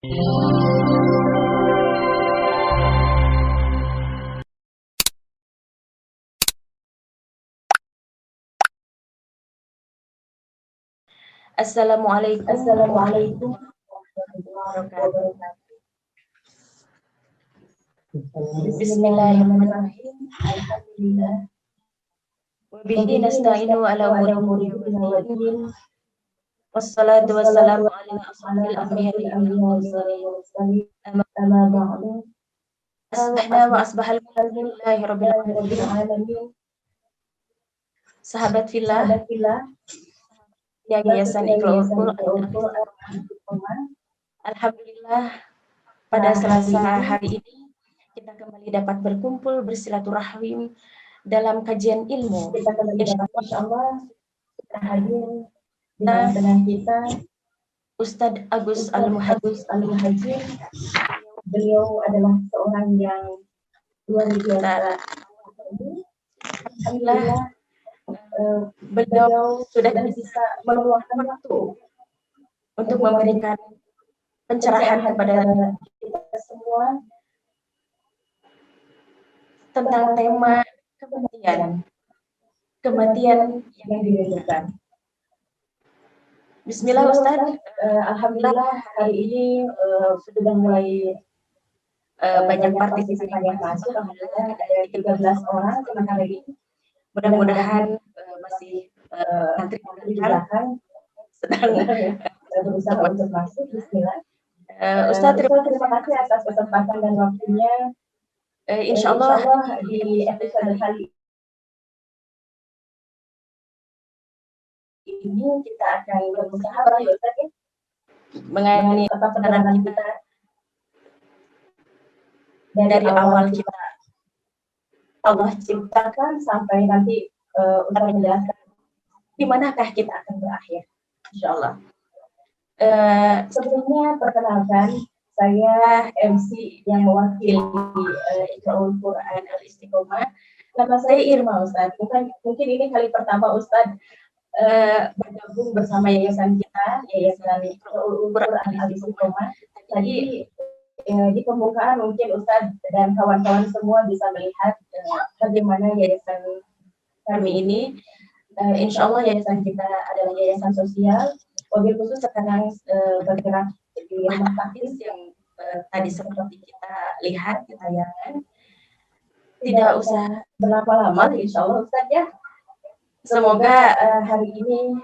Assalamualaikum Assalamualaikum warahmatullahi warahmatullahi wabarakatuh. wabarakatuh. Bismillahirrahmanirrahim. Alhamdulillah. Wabihi nasta'inu ala umuri dunya dunya wad din. waddin. Wassalatu wassalamu ala Ala asrofil anbiya'i wal anbiya'i wal mursalin. mursalin. Amma Amma ba'du. asbahna wa asbahal alhamdulillahi rabbil Rabbil alamin. alamin. Sahabat fillah, Sahabat fillah, Yayasan Iqra'ul Qur'an. Qur'an. Alhamdulillah, pada Selasa hari ini kita kembali dapat berkumpul bersilaturahim dalam kajian ilmu. Kita kembali dapat insyaallah kita hadir di tengah kita Ustadz Agus Al-Muhajir. Beliau adalah seorang yang luar biasa. Alhamdulillah, beliau sudah bisa meluangkan waktu untuk memberikan pencerahan kepada kita semua tentang tema kematian yang dirindukan. Bismillah Ustadz. Alhamdulillah hari ini sudah mulai banyak partisipan yang masuk. Alhamdulillah ada 13 orang teman hari ini. Mudah-mudahan masih antri di belakang sedang berusaha untuk masuk. Bismillah. Ustadz, terima kasih atas kesempatan dan waktunya. Insyaallah di episode kali ini kita akan berusaha ya Ustaz ya, mengenai perjalanan kita dari awal kita Allah ciptakan sampai nanti untuk menjelaskan di manakah kita akan berakhir, insyaallah. Sebelumnya perkenalkan, saya MC yang mewakili Iqra'ul Qur'an Al-Istiqomah. Nama saya Irma Ustaz. Mungkin ini kali pertama Ustaz bergabung bersama yayasan kita, Yayasan Iqra'ul Qur'an Al-Istiqomah. Tadi di pembukaan mungkin Ustaz dan kawan-kawan semua bisa melihat bagaimana yayasan kami ini. Insyaallah yayasan kita adalah yayasan sosial. Wabil khusus sekarang bergerak di rumah tahfiz yang tadi seperti kita lihat di tayangan. Tidak usah berlama-lama, insyaallah Ustaz ya. Semoga hari ini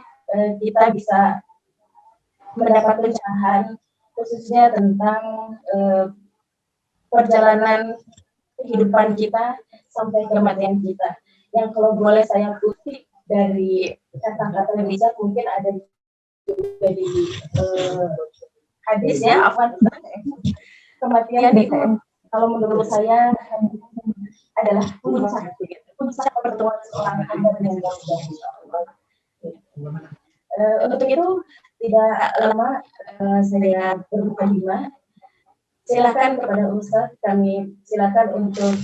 kita bisa mendapat pencerahan khususnya tentang perjalanan kehidupan kita sampai kematian kita. Yang kalau boleh saya kutip dari kata-kata Indonesia mungkin ada juga di hadis ya, kematian itu kalau menurut saya adalah puncak pertemuan seorang hamba dengan Allah. Untuk itu tidak lama saya berbuka jiwa. Silakan kepada Ustaz, kami silakan untuk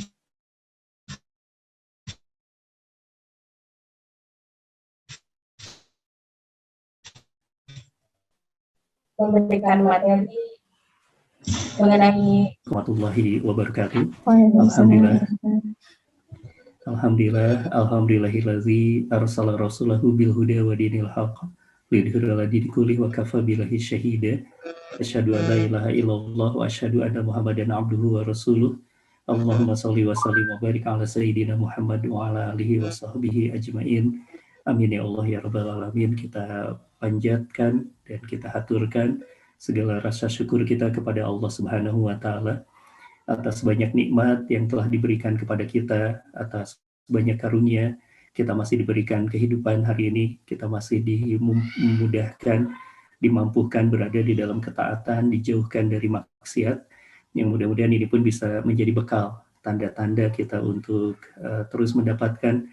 memberikan materi mengenai warahmatullahi wabarakatuh. Alhamdulillahillazi arsala rasulahu bil huda wa dinil haqq lidhira ala dini kulli wa kafa billahi syahida. Asyhadu an la ilaha illallah wa asyhadu anna Muhammadan abduhu wa rasuluh. Allahumma shalli wa sallim wa barik ala sayyidina Muhammad wa ala alihi wa sahbihi ajmain. Amin ya Allah ya rabbal alamin. Kita panjatkan dan kita haturkan segala rasa syukur kita kepada Allah Subhanahu wa taala atas banyak nikmat yang telah diberikan kepada kita, atas banyak karunia kita masih diberikan kehidupan hari ini, kita masih dimudahkan, dimampukan berada di dalam ketaatan, dijauhkan dari maksiat, yang mudah-mudahan ini pun bisa menjadi bekal, tanda-tanda kita untuk terus mendapatkan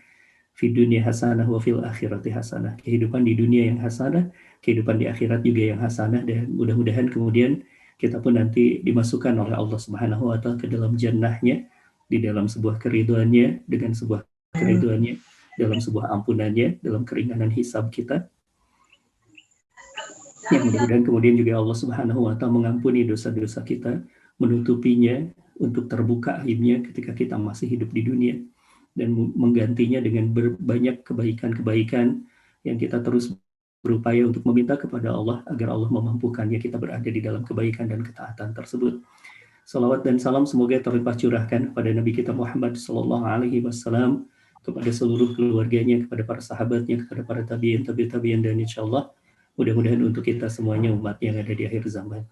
fi dunya hasanah wa fil akhirati hasanah, kehidupan di dunia yang hasanah, kehidupan di akhirat juga yang hasanah, dan mudah-mudahan kemudian kita pun nanti dimasukkan oleh Allah Subhanahu wa taala ke dalam jannahnya, di dalam sebuah keriduannya, dengan sebuah keriduannya, dalam sebuah ampunannya, dalam keringanan hisab kita. Yang mudah-mudahan kemudian juga Allah Subhanahu wa Ta'ala mengampuni dosa-dosa kita, menutupinya untuk terbuka aibnya ketika kita masih hidup di dunia, dan menggantinya dengan banyak kebaikan-kebaikan yang kita terus berupaya untuk meminta kepada Allah agar Allah memampukannya kita berada di dalam kebaikan dan ketaatan tersebut. Salawat dan salam semoga terlimpah curahkan kepada Nabi kita Muhammad Sallallahu Alaihi Wasallam, kepada seluruh keluarganya, kepada para sahabatnya, kepada para tabi'in, tabi'in, dan insya Allah mudah-mudahan untuk kita semuanya umat yang ada di akhir zaman.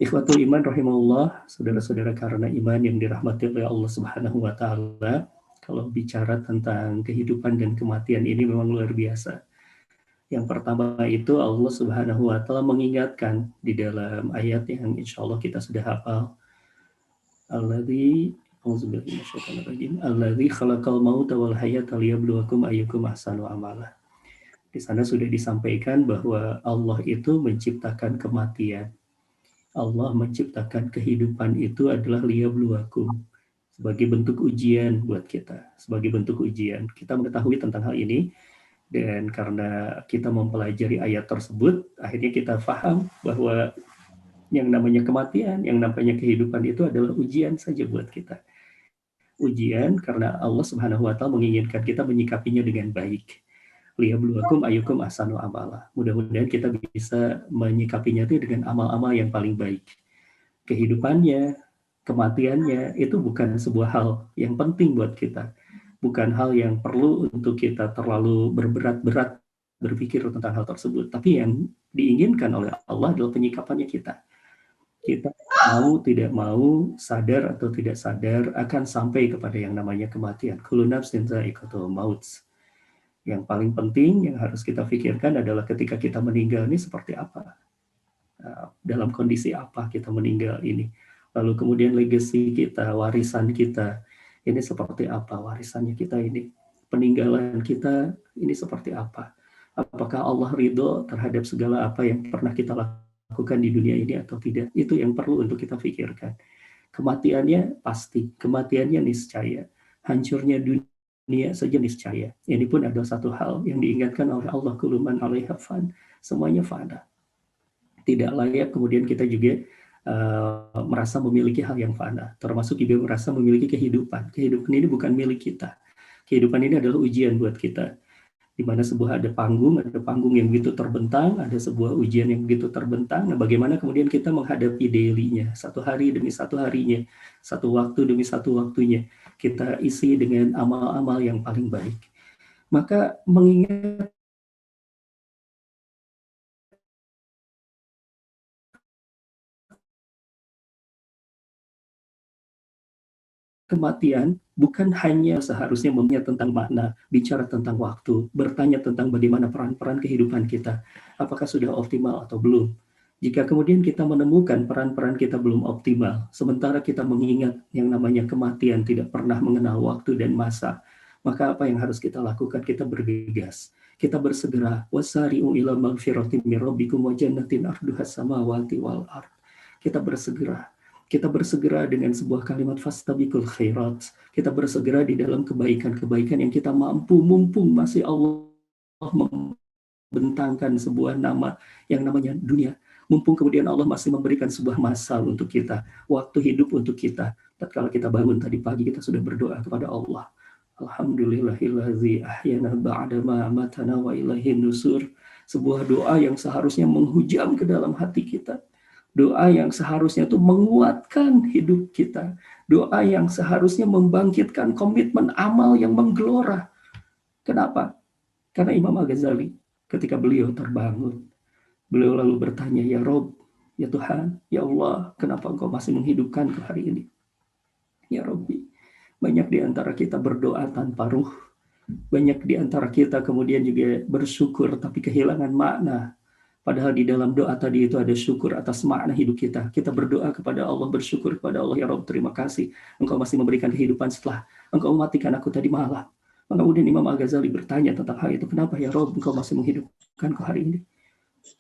Ikhwatul iman rahimahullah, saudara-saudara karena iman yang dirahmati oleh Allah Subhanahu wa Ta'ala, kalau bicara tentang kehidupan dan kematian ini memang luar biasa. Yang pertama itu Allah Subhanahu wa Ta'ala mengingatkan di dalam ayat yang insya Allah kita sudah hafal. Alladzi khalaqal mauta wal hayata liyabluwakum ayyukum ahsanu amala. Di sana sudah disampaikan bahwa Allah itu menciptakan kematian. Allah menciptakan kehidupan itu adalah liyabluwakum, sebagai bentuk ujian buat kita, sebagai bentuk ujian. Kita mengetahui tentang hal ini, dan karena kita mempelajari ayat tersebut, akhirnya kita paham bahwa yang namanya kematian, yang namanya kehidupan itu adalah ujian saja buat kita. Ujian karena Allah Subhanahu wa Ta'ala menginginkan kita menyikapinya dengan baik. Liyabluwakum ayyukum ahsanu amala. Mudah-mudahan kita bisa menyikapinya itu dengan amal-amal yang paling baik. Kehidupannya, kematiannya itu bukan sebuah hal yang penting buat kita. Bukan hal yang perlu untuk kita terlalu berberat-berat berpikir tentang hal tersebut. Tapi yang diinginkan oleh Allah adalah penyikapannya kita. Kita mau tidak mau, sadar atau tidak sadar, akan sampai kepada yang namanya kematian. Kullu nafsin dha'iqatul maut. Yang paling penting yang harus kita pikirkan adalah ketika kita meninggal ini seperti apa, dalam kondisi apa kita meninggal ini. Lalu kemudian legacy kita, warisan kita, ini seperti apa warisannya kita ini. Peninggalan kita ini seperti apa. Apakah Allah ridho terhadap segala apa yang pernah kita lakukan di dunia ini atau tidak. Itu yang perlu untuk kita pikirkan. Kematiannya pasti, kematiannya niscaya. Hancurnya dunia saja niscaya. Ini pun adalah satu hal yang diingatkan oleh Allah, kullu man 'alaiha fan, semuanya fana. Tidak layak kemudian kita juga merasa memiliki hal yang fana, termasuk juga merasa memiliki kehidupan. Kehidupan ini bukan milik kita. Kehidupan ini adalah ujian buat kita. Di mana sebuah ada panggung yang begitu terbentang, ada sebuah ujian yang begitu terbentang. Nah, bagaimana kemudian kita menghadapi daily-nya, satu hari demi satu harinya, satu waktu demi satu waktunya, kita isi dengan amal-amal yang paling baik. Maka mengingat kematian bukan hanya seharusnya mempunyai tentang makna, bicara tentang waktu, bertanya tentang bagaimana peran-peran kehidupan kita, apakah sudah optimal atau belum. Jika kemudian kita menemukan peran-peran kita belum optimal, sementara kita mengingat yang namanya kematian tidak pernah mengenal waktu dan masa, maka apa yang harus kita lakukan? Kita bergegas, kita bersegera. Wasari'u ila magfiratin min rabbikum wa jannatin arduhas samawati wal ard. Kita bersegera dengan sebuah kalimat fastabiqul khairat. Kita bersegera di dalam kebaikan-kebaikan yang kita mampu, mumpung masih Allah membentangkan sebuah nama yang namanya dunia. Mumpung kemudian Allah masih memberikan sebuah masa untuk kita, waktu hidup untuk kita. Tatkala kita bangun tadi pagi, kita sudah berdoa kepada Allah. Alhamdulillahillazi ahyana ba'da ma amatana wa ilaihin nusur. Sebuah doa yang seharusnya menghujam ke dalam hati kita. Doa yang seharusnya itu menguatkan hidup kita. Doa yang seharusnya membangkitkan komitmen amal yang menggelora. Kenapa? Karena Imam Al-Ghazali ketika beliau terbangun, beliau lalu bertanya, ya Rob, ya Tuhan, ya Allah, kenapa engkau masih menghidupkanku hari ini? Ya Robbi, banyak di antara kita berdoa tanpa ruh. Banyak di antara kita kemudian juga bersyukur tapi kehilangan makna. Padahal di dalam doa tadi itu ada syukur atas makna hidup kita. Kita berdoa kepada Allah, bersyukur kepada Allah, ya Rabb, terima kasih. Engkau masih memberikan kehidupan setelah Engkau mematikan aku tadi malam. Maka kemudian Imam Al-Ghazali bertanya tentang hal itu. Kenapa ya Rabb, Engkau masih menghidupkanku hari ini?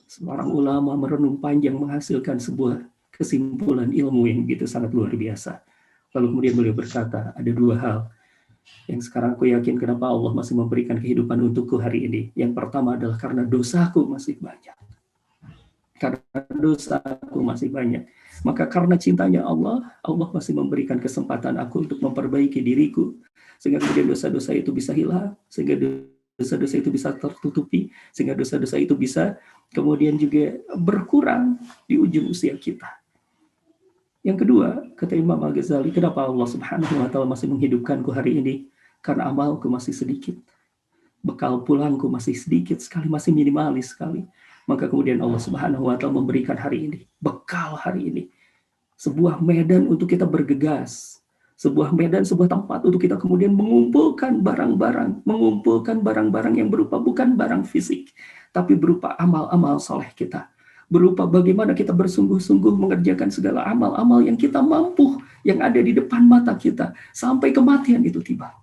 Seorang ulama merenung panjang menghasilkan sebuah kesimpulan ilmu yang begitu sangat luar biasa. Lalu kemudian beliau berkata, ada dua hal yang sekarang aku yakin kenapa Allah masih memberikan kehidupan untukku hari ini. Yang pertama adalah karena dosaku masih banyak. karena dosaku masih banyak. Maka karena cintanya Allah, Allah masih memberikan kesempatan aku untuk memperbaiki diriku, sehingga kemudian dosa-dosa itu bisa hilang, sehingga dosa-dosa itu bisa tertutupi, sehingga dosa-dosa itu bisa kemudian juga berkurang di ujung usia kita. Yang kedua, kata Imam Al-Ghazali, kenapa Allah Subhanahu wa Ta'ala masih menghidupkanku hari ini? Karena amalku masih sedikit, bekal pulangku masih sedikit sekali, masih minimalis sekali. Maka kemudian Allah Subhanahu wa Ta'ala memberikan hari ini, bekal hari ini, sebuah medan untuk kita bergegas, sebuah medan, sebuah tempat untuk kita kemudian mengumpulkan barang-barang yang berupa bukan barang fisik, tapi berupa amal-amal soleh kita, berupa bagaimana kita bersungguh-sungguh mengerjakan segala amal-amal yang kita mampu, yang ada di depan mata kita, sampai kematian itu tiba.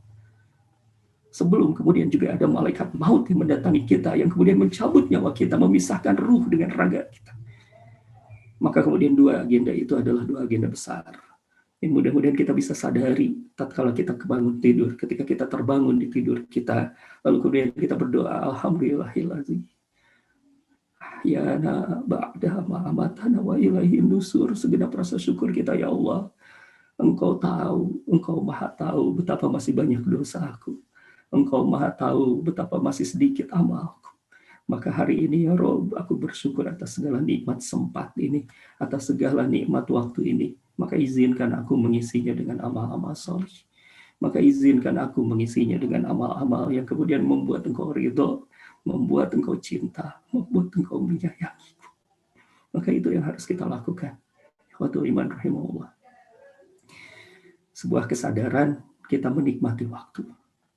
Sebelum kemudian juga ada malaikat maut yang mendatangi kita, yang kemudian mencabut nyawa kita, memisahkan ruh dengan raga kita. Maka kemudian dua agenda itu adalah dua agenda besar. Yang mudah-mudahan kita bisa sadari tatkala kita kebangun tidur, ketika kita terbangun di tidur kita, lalu kemudian kita berdoa, Alhamdulillahilladzi ahyana ba'da ma amatana wa ilaihin nusur. Segenap rasa syukur kita, ya Allah, Engkau tahu, Engkau Maha tahu betapa masih banyak dosaku. Engkau Maha tahu betapa masih sedikit amalku. Maka hari ini ya Rob, aku bersyukur atas segala nikmat sempat ini, atas segala nikmat waktu ini. Maka izinkan aku mengisinya dengan amal-amal soleh. Maka izinkan aku mengisinya dengan amal-amal yang kemudian membuat Engkau ridho, membuat Engkau cinta, membuat Engkau menyayangiku. Maka itu yang harus kita lakukan. Ikhwatul iman rahimahullah. Sebuah kesadaran kita menikmati waktu,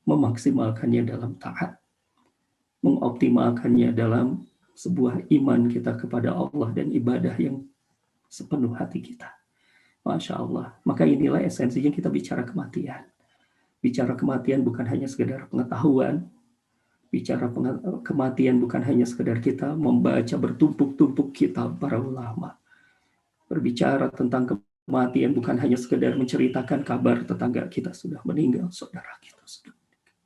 memaksimalkannya dalam taat, mengoptimalkannya dalam sebuah iman kita kepada Allah dan ibadah yang sepenuh hati kita. Masya Allah. Maka inilah esensinya kita bicara kematian. Bicara kematian bukan hanya sekedar pengetahuan. Bicara kematian bukan hanya sekedar kita membaca bertumpuk-tumpuk kitab para ulama. Berbicara tentang kematian bukan hanya sekedar menceritakan kabar tetangga kita sudah meninggal, saudara kita sudah meninggal.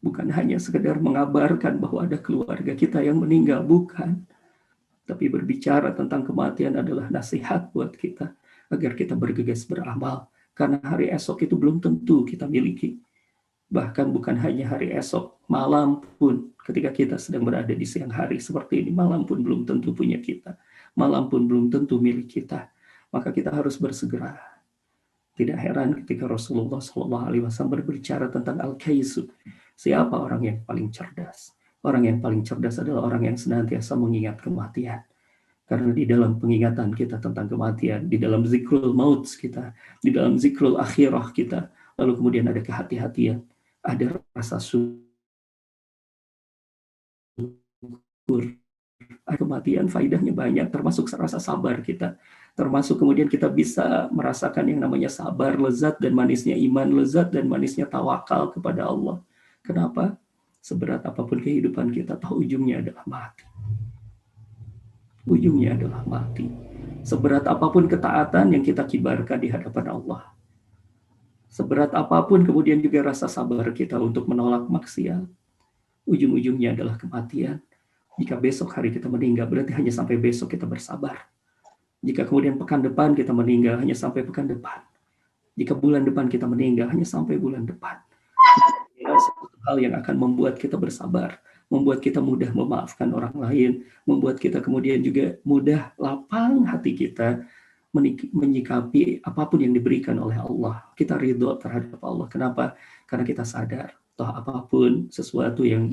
Bukan hanya sekedar mengabarkan bahwa ada keluarga kita yang meninggal, bukan. Tapi berbicara tentang kematian adalah nasihat buat kita, agar kita bergegas beramal. Karena hari esok itu belum tentu kita miliki. Bahkan bukan hanya hari esok, malam pun ketika kita sedang berada di siang hari seperti ini, malam pun belum tentu punya kita. Malam pun belum tentu milik kita. Maka kita harus bersegera. Tidak heran ketika Rasulullah SAW berbicara tentang al-kaisu. Siapa orang yang paling cerdas? Orang yang paling cerdas adalah orang yang senantiasa mengingat kematian. Karena di dalam pengingatan kita tentang kematian, di dalam zikrul maut kita, di dalam zikrul akhirah kita, lalu kemudian ada kehati-hatian, ada rasa syukur. Kematian faidahnya banyak, termasuk rasa sabar kita. Termasuk kemudian kita bisa merasakan yang namanya sabar, lezat dan manisnya iman, lezat dan manisnya tawakal kepada Allah. Kenapa? Seberat apapun kehidupan kita, tahu ujungnya adalah mati. Ujungnya adalah mati. Seberat apapun ketaatan yang kita kibarkan di hadapan Allah, seberat apapun kemudian juga rasa sabar kita untuk menolak maksiat, ujung-ujungnya adalah kematian. Jika besok hari kita meninggal, berarti hanya sampai besok kita bersabar. Jika kemudian pekan depan kita meninggal, hanya sampai pekan depan. Jika bulan depan kita meninggal, hanya sampai bulan depan. Satu hal yang akan membuat kita bersabar, membuat kita mudah memaafkan orang lain, membuat kita kemudian juga mudah lapang hati kita menyikapi apapun yang diberikan oleh Allah. Kita ridho terhadap Allah. Kenapa? Karena kita sadar, toh apapun sesuatu yang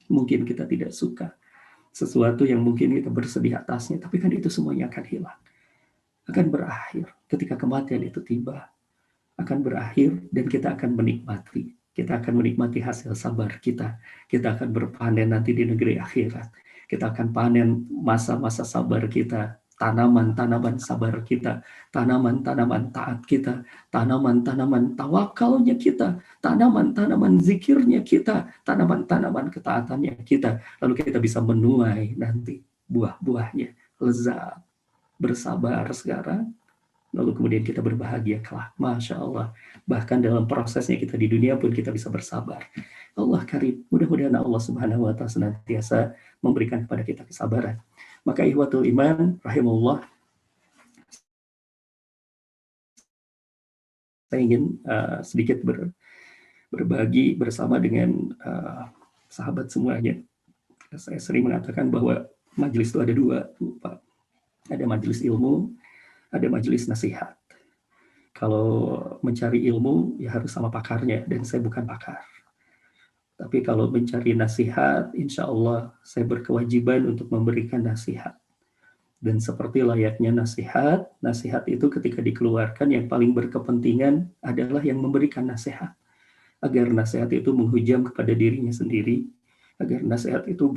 mungkin kita tidak suka, sesuatu yang mungkin kita bersedih atasnya, tapi kan itu semuanya akan hilang, akan berakhir. Ketika kematian itu tiba, akan berakhir dan kita akan menikmati. Kita akan menikmati hasil sabar kita. Kita akan berpanen nanti di negeri akhirat. Kita akan panen masa-masa sabar kita, tanaman-tanaman sabar kita, tanaman-tanaman taat kita, tanaman-tanaman tawakalnya kita, tanaman-tanaman zikirnya kita, tanaman-tanaman ketaatannya kita. Lalu kita bisa menuai nanti buah-buahnya, lezat, bersabar sekarang, lalu kemudian kita berbahagia kelak. Masya Allah. Bahkan dalam prosesnya kita di dunia pun kita bisa bersabar. Allah karim. Mudah-mudahan Allah Subhanahu wa Ta'ala senantiasa memberikan kepada kita kesabaran. Maka ihwatul iman rahimahullah, saya ingin sedikit berbagi bersama dengan sahabat semuanya. Saya sering mengatakan bahwa majelis itu ada dua, Pak. Ada majelis ilmu, ada majelis nasihat. Kalau mencari ilmu, ya harus sama pakarnya, dan saya bukan pakar. Tapi kalau mencari nasihat, insya Allah saya berkewajiban untuk memberikan nasihat. Dan seperti layaknya nasihat, nasihat itu ketika dikeluarkan yang paling berkepentingan adalah yang memberikan nasihat. Agar nasihat itu menghujam kepada dirinya sendiri, agar nasihat itu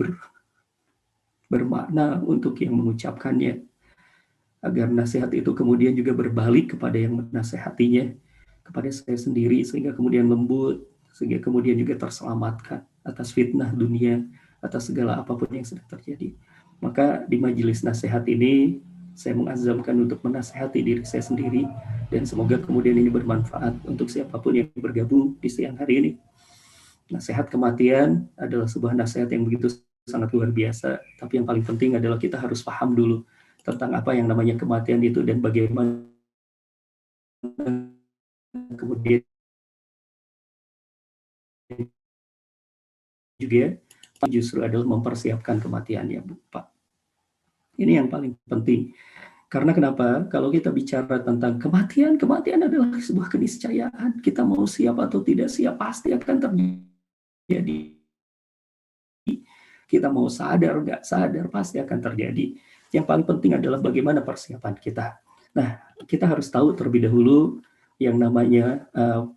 bermakna untuk yang mengucapkannya, agar nasihat itu kemudian juga berbalik kepada yang menasehatinya, kepada saya sendiri, sehingga kemudian lembut, sehingga kemudian juga terselamatkan atas fitnah dunia, atas segala apapun yang sedang terjadi. Maka di majelis nasihat ini, saya mengazamkan untuk menasehati diri saya sendiri, dan semoga kemudian ini bermanfaat untuk siapapun yang bergabung di siang hari ini. Nasihat kematian adalah sebuah nasihat yang begitu sangat luar biasa, tapi yang paling penting adalah kita harus paham dulu tentang apa yang namanya kematian itu dan bagaimana kemudian juga justru adalah mempersiapkan kematiannya, Pak. Ini yang paling penting. Karena kenapa? Kalau kita bicara tentang kematian adalah sebuah keniscayaan. Kita mau siap atau tidak siap, pasti akan terjadi. Kita mau sadar, nggak sadar, pasti akan terjadi. Yang paling penting adalah bagaimana persiapan kita. Nah, kita harus tahu terlebih dahulu yang namanya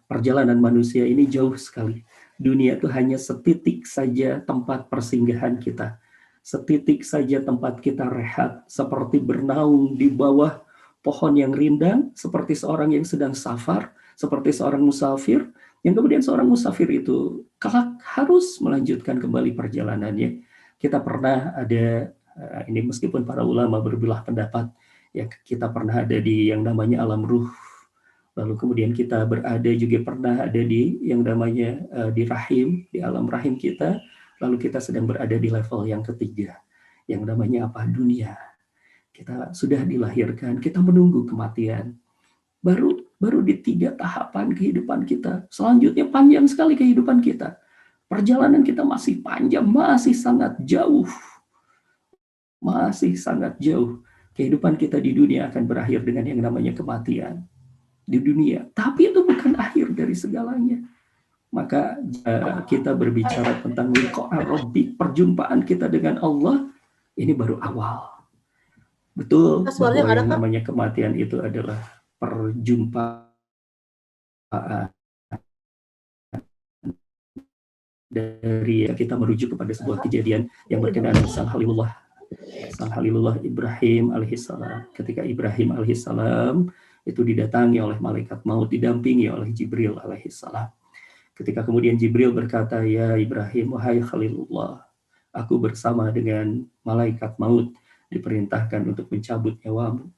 perjalanan manusia ini jauh sekali. Dunia itu hanya setitik saja tempat persinggahan kita. Setitik saja tempat kita rehat, seperti bernaung di bawah pohon yang rindang, seperti seorang yang sedang safar, seperti seorang musafir, yang kemudian seorang musafir itu kelak harus melanjutkan kembali perjalanannya. Kita pernah ada, ini meskipun para ulama berbelah pendapat, ya kita pernah ada di yang namanya alam ruh, lalu kemudian kita berada juga pernah ada di yang namanya di rahim, di alam rahim kita, lalu kita sedang berada di level yang ketiga, yang namanya apa? Dunia. Kita sudah dilahirkan, kita menunggu kematian. Baru di 3 tahapan kehidupan kita. Selanjutnya panjang sekali kehidupan kita. Perjalanan kita masih panjang, masih sangat jauh. Masih sangat jauh. Kehidupan kita di dunia akan berakhir dengan yang namanya kematian. Di dunia. Tapi itu bukan akhir dari segalanya. Maka kita berbicara tentang liqa ar-rabbi, perjumpaan kita dengan Allah, ini baru awal. Betul bahwa yang namanya kematian itu adalah perjumpaan dari kita merujuk kepada sebuah kejadian yang berkenaan dengan Sang Khalilullah Ibrahim alaihissalam. Ketika Ibrahim alaihissalam itu didatangi oleh malaikat maut, didampingi oleh Jibril alaihissalam. Ketika kemudian Jibril berkata, "Ya Ibrahim, wahai Khalilullah, aku bersama dengan malaikat maut diperintahkan untuk mencabut nyawamu."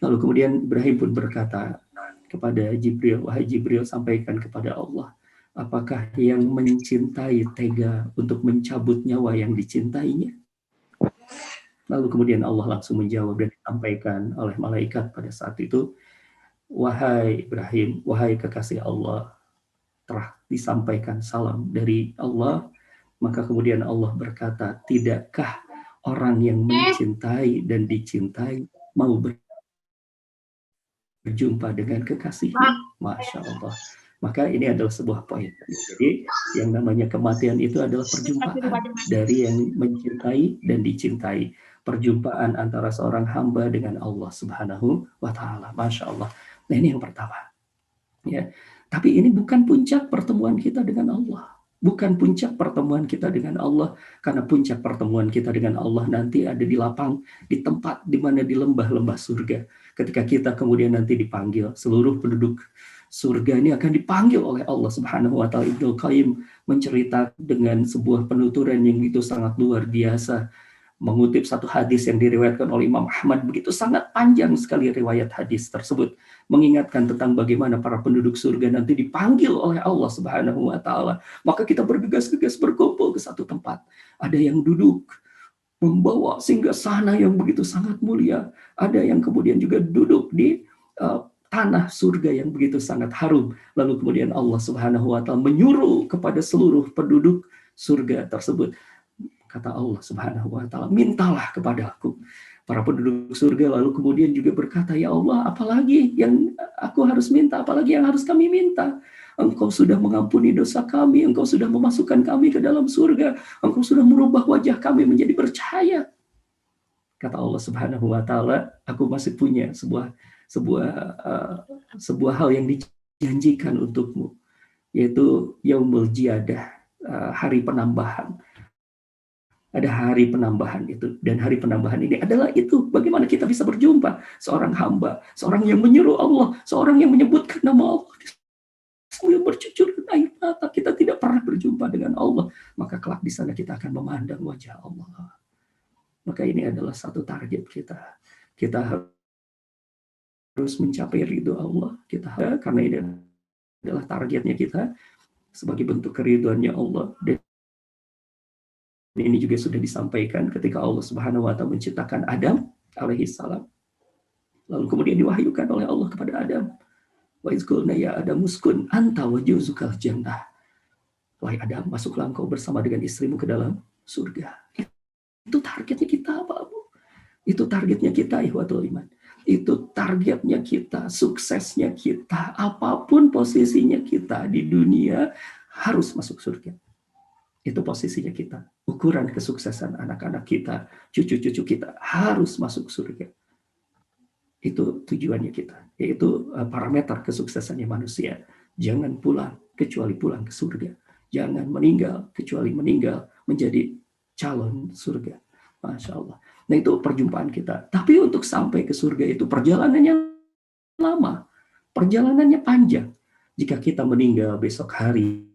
Lalu kemudian Ibrahim pun berkata kepada Jibril, "Wahai Jibril, sampaikan kepada Allah, apakah yang mencintai tega untuk mencabut nyawa yang dicintainya?" Lalu kemudian Allah langsung menjawab dan disampaikan oleh malaikat pada saat itu, "Wahai Ibrahim, wahai kekasih Allah, telah disampaikan salam dari Allah." Maka kemudian Allah berkata, "Tidakkah orang yang mencintai dan dicintai mau berjumpa dengan kekasihnya?" Masya Allah. Maka ini adalah sebuah poin. Jadi yang namanya kematian itu adalah perjumpaan dari yang mencintai dan dicintai. Perjumpaan antara seorang hamba dengan Allah Subhanahu wa Ta'ala. Masya Allah. Nah, ini yang pertama. Ya. Tapi ini bukan puncak pertemuan kita dengan Allah. Bukan puncak pertemuan kita dengan Allah, karena puncak pertemuan kita dengan Allah nanti ada di lapang, di tempat di mana di lembah-lembah surga. Ketika kita kemudian nanti dipanggil, seluruh penduduk surga ini akan dipanggil oleh Allah Subhanahu wa Ta'ala. Ibnu Qayyim menceritakan dengan sebuah penuturan yang itu sangat luar biasa, mengutip satu hadis yang diriwayatkan oleh Imam Ahmad. Begitu sangat panjang sekali riwayat hadis tersebut, mengingatkan tentang bagaimana para penduduk surga nanti dipanggil oleh Allah Subhanahu wa Ta'ala. Maka kita bergegas-gegas berkumpul ke satu tempat. Ada yang duduk membawa singgasana yang begitu sangat mulia. Ada yang kemudian juga duduk di tanah surga yang begitu sangat harum. Lalu kemudian Allah Subhanahu wa taala menyuruh kepada seluruh penduduk surga tersebut. Kata Allah Subhanahu wa taala, "Mintalah kepada aku." Para penduduk surga lalu kemudian juga berkata, "Ya Allah, apalagi yang aku harus minta? Apalagi yang harus kami minta? Engkau sudah mengampuni dosa kami, Engkau sudah memasukkan kami ke dalam surga, Engkau sudah merubah wajah kami menjadi bercahaya." Kata Allah Subhanahu wa taala, "Aku masih punya sebuah uh, sebuah hal yang dijanjikan untukmu, yaitu Yaumul Jiadah, hari penambahan." Ada hari penambahan itu, dan hari penambahan ini adalah itu bagaimana kita bisa berjumpa seorang hamba, seorang yang menyeru Allah, seorang yang menyebutkan nama Allah sambil bercucur air mata. Kita tidak pernah berjumpa dengan Allah, maka kelak di sana kita akan memandang wajah Allah. Maka ini adalah satu target kita. Kita harus mencapai ridho Allah. Karena ini adalah targetnya kita sebagai bentuk keriduannya Allah. Dan ini juga sudah disampaikan ketika Allah Subhanahu wa taala menciptakan Adam alaihi salam. Lalu kemudian diwahyukan oleh Allah kepada Adam, "Wa iz qulna ya Adam uskun anta wa zawjukal jannah." Wahai Adam, masuklah engkau bersama dengan istrimu ke dalam surga. Itu targetnya kita, Pak Bu. Itu targetnya kita, ihwatul iman. Itu targetnya kita, suksesnya kita. Apapun posisinya kita di dunia harus masuk surga. Itu posisinya kita. Ukuran kesuksesan anak-anak kita, cucu-cucu kita harus masuk surga. Itu tujuannya kita. Yaitu parameter kesuksesannya manusia. Jangan pulang kecuali pulang ke surga. Jangan meninggal kecuali meninggal menjadi calon surga. Masya Allah. Nah itu perjumpaan kita. Tapi untuk sampai ke surga itu perjalanannya lama. Perjalanannya panjang. Jika kita meninggal besok hari,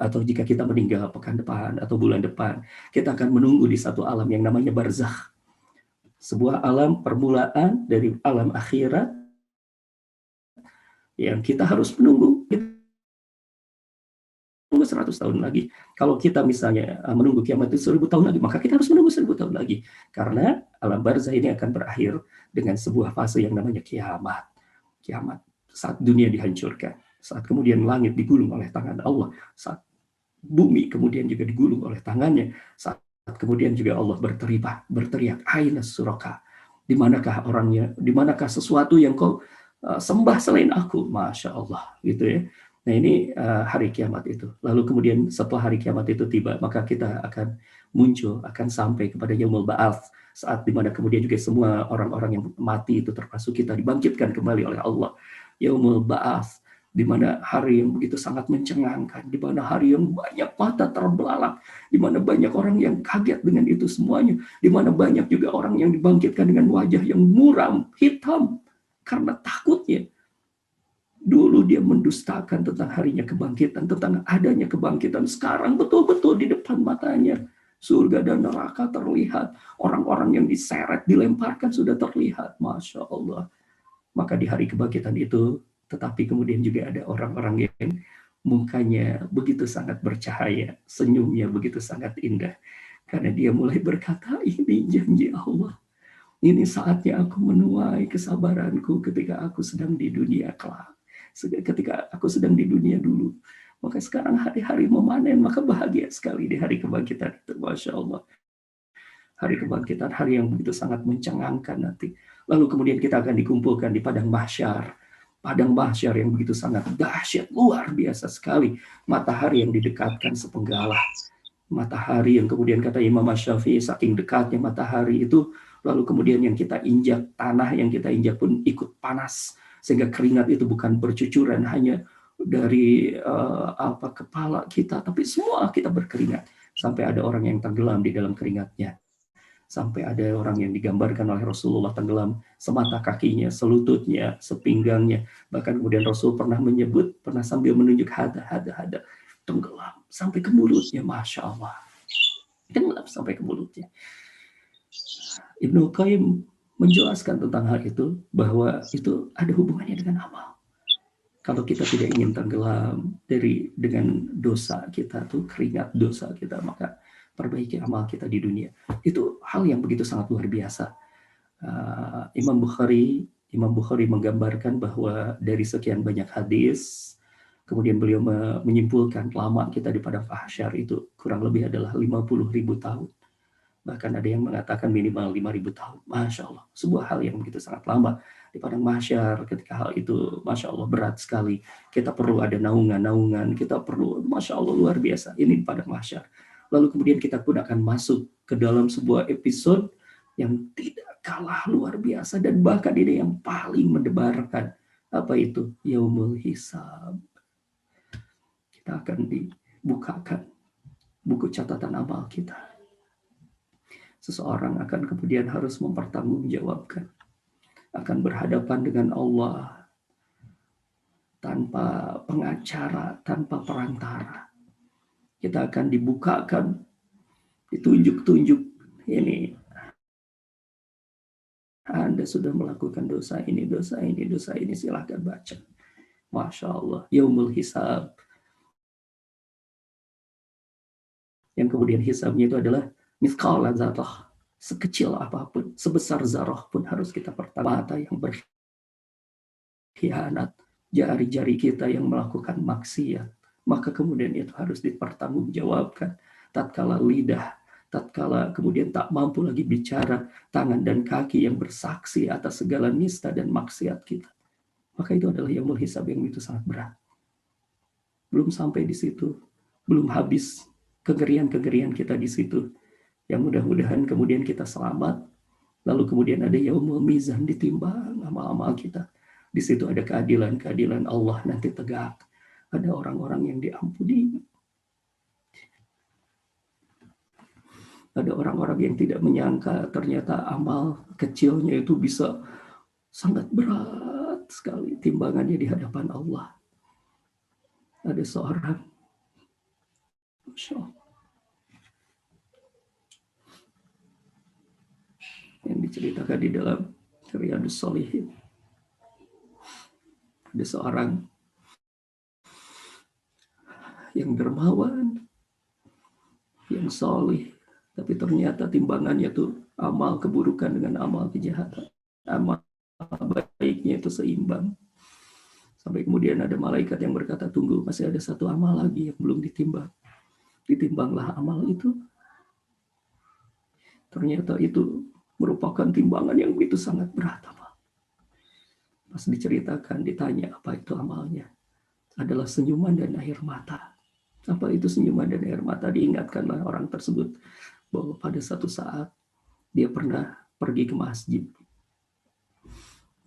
atau jika kita meninggal pekan depan atau bulan depan, kita akan menunggu di satu alam yang namanya barzakh. Sebuah alam permulaan dari alam akhirat yang kita harus menunggu. Menunggu 100 tahun lagi. Kalau kita misalnya menunggu kiamat itu 1000 tahun lagi, maka kita harus menunggu 1000 tahun lagi. Karena alam barzakh ini akan berakhir dengan sebuah fase yang namanya kiamat. Kiamat. Saat dunia dihancurkan. Saat kemudian langit digulung oleh tangan Allah, saat bumi kemudian juga digulung oleh tangannya, saat kemudian juga Allah berteriak, "Aina suraka?" Di manakah orangnya? Di manakah sesuatu yang kau sembah selain aku? Masya Allah, gitu ya. Nah ini hari kiamat itu. Lalu kemudian setelah hari kiamat itu tiba, maka kita akan muncul, akan sampai kepada Yaumul Ba'ats, saat dimana kemudian juga semua orang-orang yang mati itu termasuk kita dibangkitkan kembali oleh Allah. Yaumul Ba'ats, di mana hari yang begitu sangat mencengangkan, di mana hari yang banyak mata terbelalak, di mana banyak orang yang kaget dengan itu semuanya, di mana banyak juga orang yang dibangkitkan dengan wajah yang muram, hitam, karena takutnya. Dulu dia mendustakan tentang harinya kebangkitan, tentang adanya kebangkitan. Sekarang betul-betul di depan matanya, surga dan neraka terlihat. Orang-orang yang diseret, dilemparkan sudah terlihat. Masya Allah. Maka di hari kebangkitan itu, tetapi kemudian juga ada orang-orang yang mukanya begitu sangat bercahaya, senyumnya begitu sangat indah. Karena dia mulai berkata, "Ini janji Allah. Ini saatnya aku menuai kesabaranku ketika aku sedang di dunia kelak. Ketika aku sedang di dunia dulu. Maka sekarang hari-hari memanen, maka bahagia sekali di hari kebangkitan itu." Masya Allah. Hari kebangkitan, hari yang begitu sangat mencengangkan nanti. Lalu kemudian kita akan dikumpulkan di padang mahsyar. Padang mahsyar yang begitu sangat dahsyat, luar biasa sekali. Matahari yang didekatkan sepenggalah. Matahari yang kemudian kata Imam Syafi'i, saking dekatnya matahari itu, lalu kemudian yang kita injak, tanah yang kita injak pun ikut panas. Sehingga keringat itu bukan bercucuran hanya dari kepala kita, tapi semua kita berkeringat. Sampai ada orang yang tenggelam di dalam keringatnya. Sampai ada orang yang digambarkan oleh Rasulullah tenggelam semata kakinya, selututnya, sepinggangnya. Bahkan kemudian Rasul pernah menyebut, pernah sambil menunjuk hada, tenggelam sampai ke mulutnya. Masya Allah. Tenggelam sampai ke mulutnya. Ibnu Qayyim menjelaskan tentang hal itu, bahwa itu ada hubungannya dengan amal. Kalau kita tidak ingin tenggelam dengan dosa kita tuh, keringat dosa kita, maka perbaiki amal kita di dunia. Itu hal yang begitu sangat luar biasa. Imam Bukhari menggambarkan bahwa dari sekian banyak hadis, kemudian beliau menyimpulkan lama kita di padang mahsyar itu kurang lebih adalah 50.000 tahun. Bahkan ada yang mengatakan minimal 5.000 tahun. Masya Allah, sebuah hal yang begitu sangat lama di padang mahsyar. Ketika hal itu, Masya Allah, berat sekali. Kita perlu ada naungan, kita perlu, Masya Allah, luar biasa. Ini di padang mahsyar. Lalu kemudian kita pun akan masuk ke dalam sebuah episode yang tidak kalah luar biasa, dan bahkan ini yang paling mendebarkan. Apa itu? Yaumul Hisab. Kita akan dibukakan buku catatan amal kita. Seseorang akan kemudian harus mempertanggungjawabkan, akan berhadapan dengan Allah tanpa pengacara, tanpa perantara. Kita akan dibukakan, ditunjuk-tunjuk, ini Anda sudah melakukan dosa ini, silahkan baca. Masya Allah, Yaumul Hisab. Yang kemudian hisabnya itu adalah mithqala dzarrah, sekecil apapun, sebesar zarah pun harus kita mata yang berkhianat, jari-jari kita yang melakukan maksiat, maka kemudian itu harus dipertanggungjawabkan. Tatkala lidah, tatkala kemudian tak mampu lagi bicara, tangan dan kaki yang bersaksi atas segala nista dan maksiat kita, maka itu adalah yaumul hisab yang itu sangat berat. Belum sampai di situ, belum habis kengerian-kengerian kita di situ. Yang mudah-mudahan kemudian kita selamat. Lalu kemudian ada yaumul mizan, ditimbang amal-amal kita. Di situ ada keadilan Allah nanti tegak. Ada orang-orang yang diampuni. Ada orang-orang yang tidak menyangka ternyata amal kecilnya itu bisa sangat berat sekali timbangannya di hadapan Allah. Ada seorang, Masya Allah, yang diceritakan di dalam Riyadhus Shalihin. Ada seorang yang dermawan, yang solih, tapi ternyata timbangannya tuh amal keburukan dengan amal kejahatan. Amal baiknya itu seimbang. Sampai kemudian ada malaikat yang berkata, tunggu, masih ada satu amal lagi yang belum ditimbang. Ditimbanglah amal itu. Ternyata itu merupakan timbangan yang begitu sangat berat. Pas diceritakan, ditanya apa itu amalnya. Adalah senyuman dan air mata. Apa itu senyuman dan air mata? Diingatkanlah orang tersebut bahwa pada satu saat dia pernah pergi ke masjid.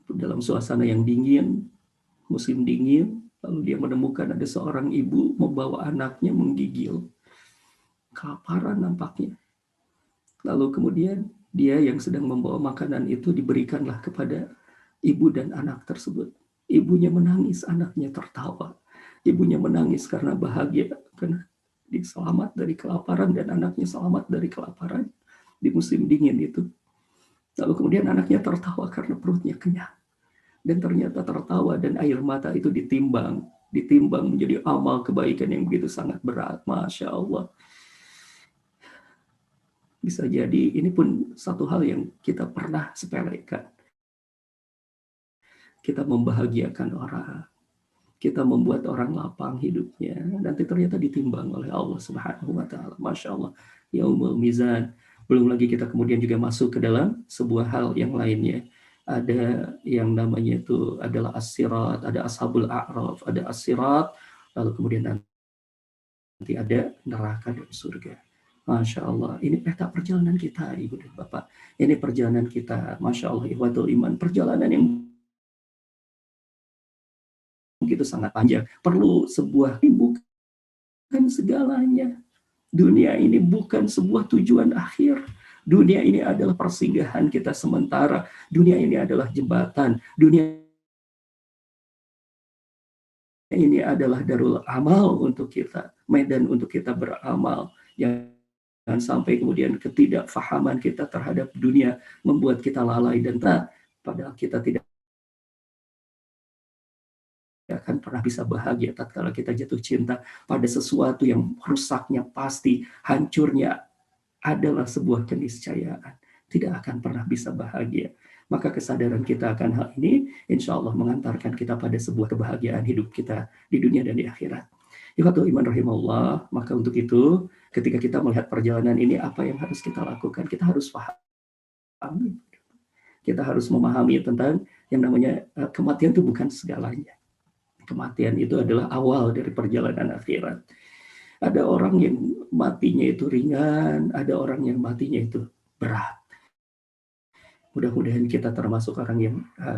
Dalam suasana yang dingin, musim dingin, lalu dia menemukan ada seorang ibu membawa anaknya menggigil. Kelaparan nampaknya. Lalu kemudian dia yang sedang membawa makanan itu diberikanlah kepada ibu dan anak tersebut. Ibunya menangis, anaknya tertawa. Ibunya menangis karena bahagia, karena dia selamat dari kelaparan dan anaknya selamat dari kelaparan di musim dingin itu. Lalu kemudian anaknya tertawa karena perutnya kenyang. Dan ternyata tertawa dan air mata itu ditimbang menjadi amal kebaikan yang begitu sangat berat. Masya Allah. Bisa jadi ini pun satu hal yang kita pernah sepelekan. Kita membahagiakan orang, kita membuat orang lapang hidupnya, nanti ternyata ditimbang oleh Allah Subhanahu wa Ta'ala. Masya Allah, yaumul mizan. Belum lagi kita kemudian juga masuk ke dalam sebuah hal yang lainnya. Ada yang namanya itu adalah as-sirat, ada ashabul a'raf, ada as-sirat, lalu kemudian nanti ada neraka dan surga. Masya Allah, ini peta perjalanan kita, Ibu dan Bapak. Ini perjalanan kita, Masya Allah, ihwatul iman. Perjalanan yang begitu sangat panjang. Perlu sebuah, bukan segalanya. Dunia ini bukan sebuah tujuan akhir. Dunia ini adalah persinggahan kita sementara. Dunia ini adalah jembatan. Dunia ini adalah darul amal untuk kita. Medan untuk kita beramal. Jangan sampai kemudian ketidakfahaman kita terhadap dunia membuat kita lalai dan padahal kita tidak akan pernah bisa bahagia tatkala kita jatuh cinta pada sesuatu yang rusaknya pasti, hancurnya adalah sebuah keniscayaan, tidak akan pernah bisa bahagia. Maka kesadaran kita akan hal ini, insya Allah mengantarkan kita pada sebuah kebahagiaan hidup kita di dunia dan di akhirat. Ikhwatul iman rahimahullah, maka untuk itu, ketika kita melihat perjalanan ini, apa yang harus kita lakukan? Kita harus paham. Kita harus memahami tentang yang namanya kematian itu bukan segalanya. Kematian itu adalah awal dari perjalanan akhirat. Ada orang yang matinya itu ringan, ada orang yang matinya itu berat. Mudah-mudahan kita termasuk orang yang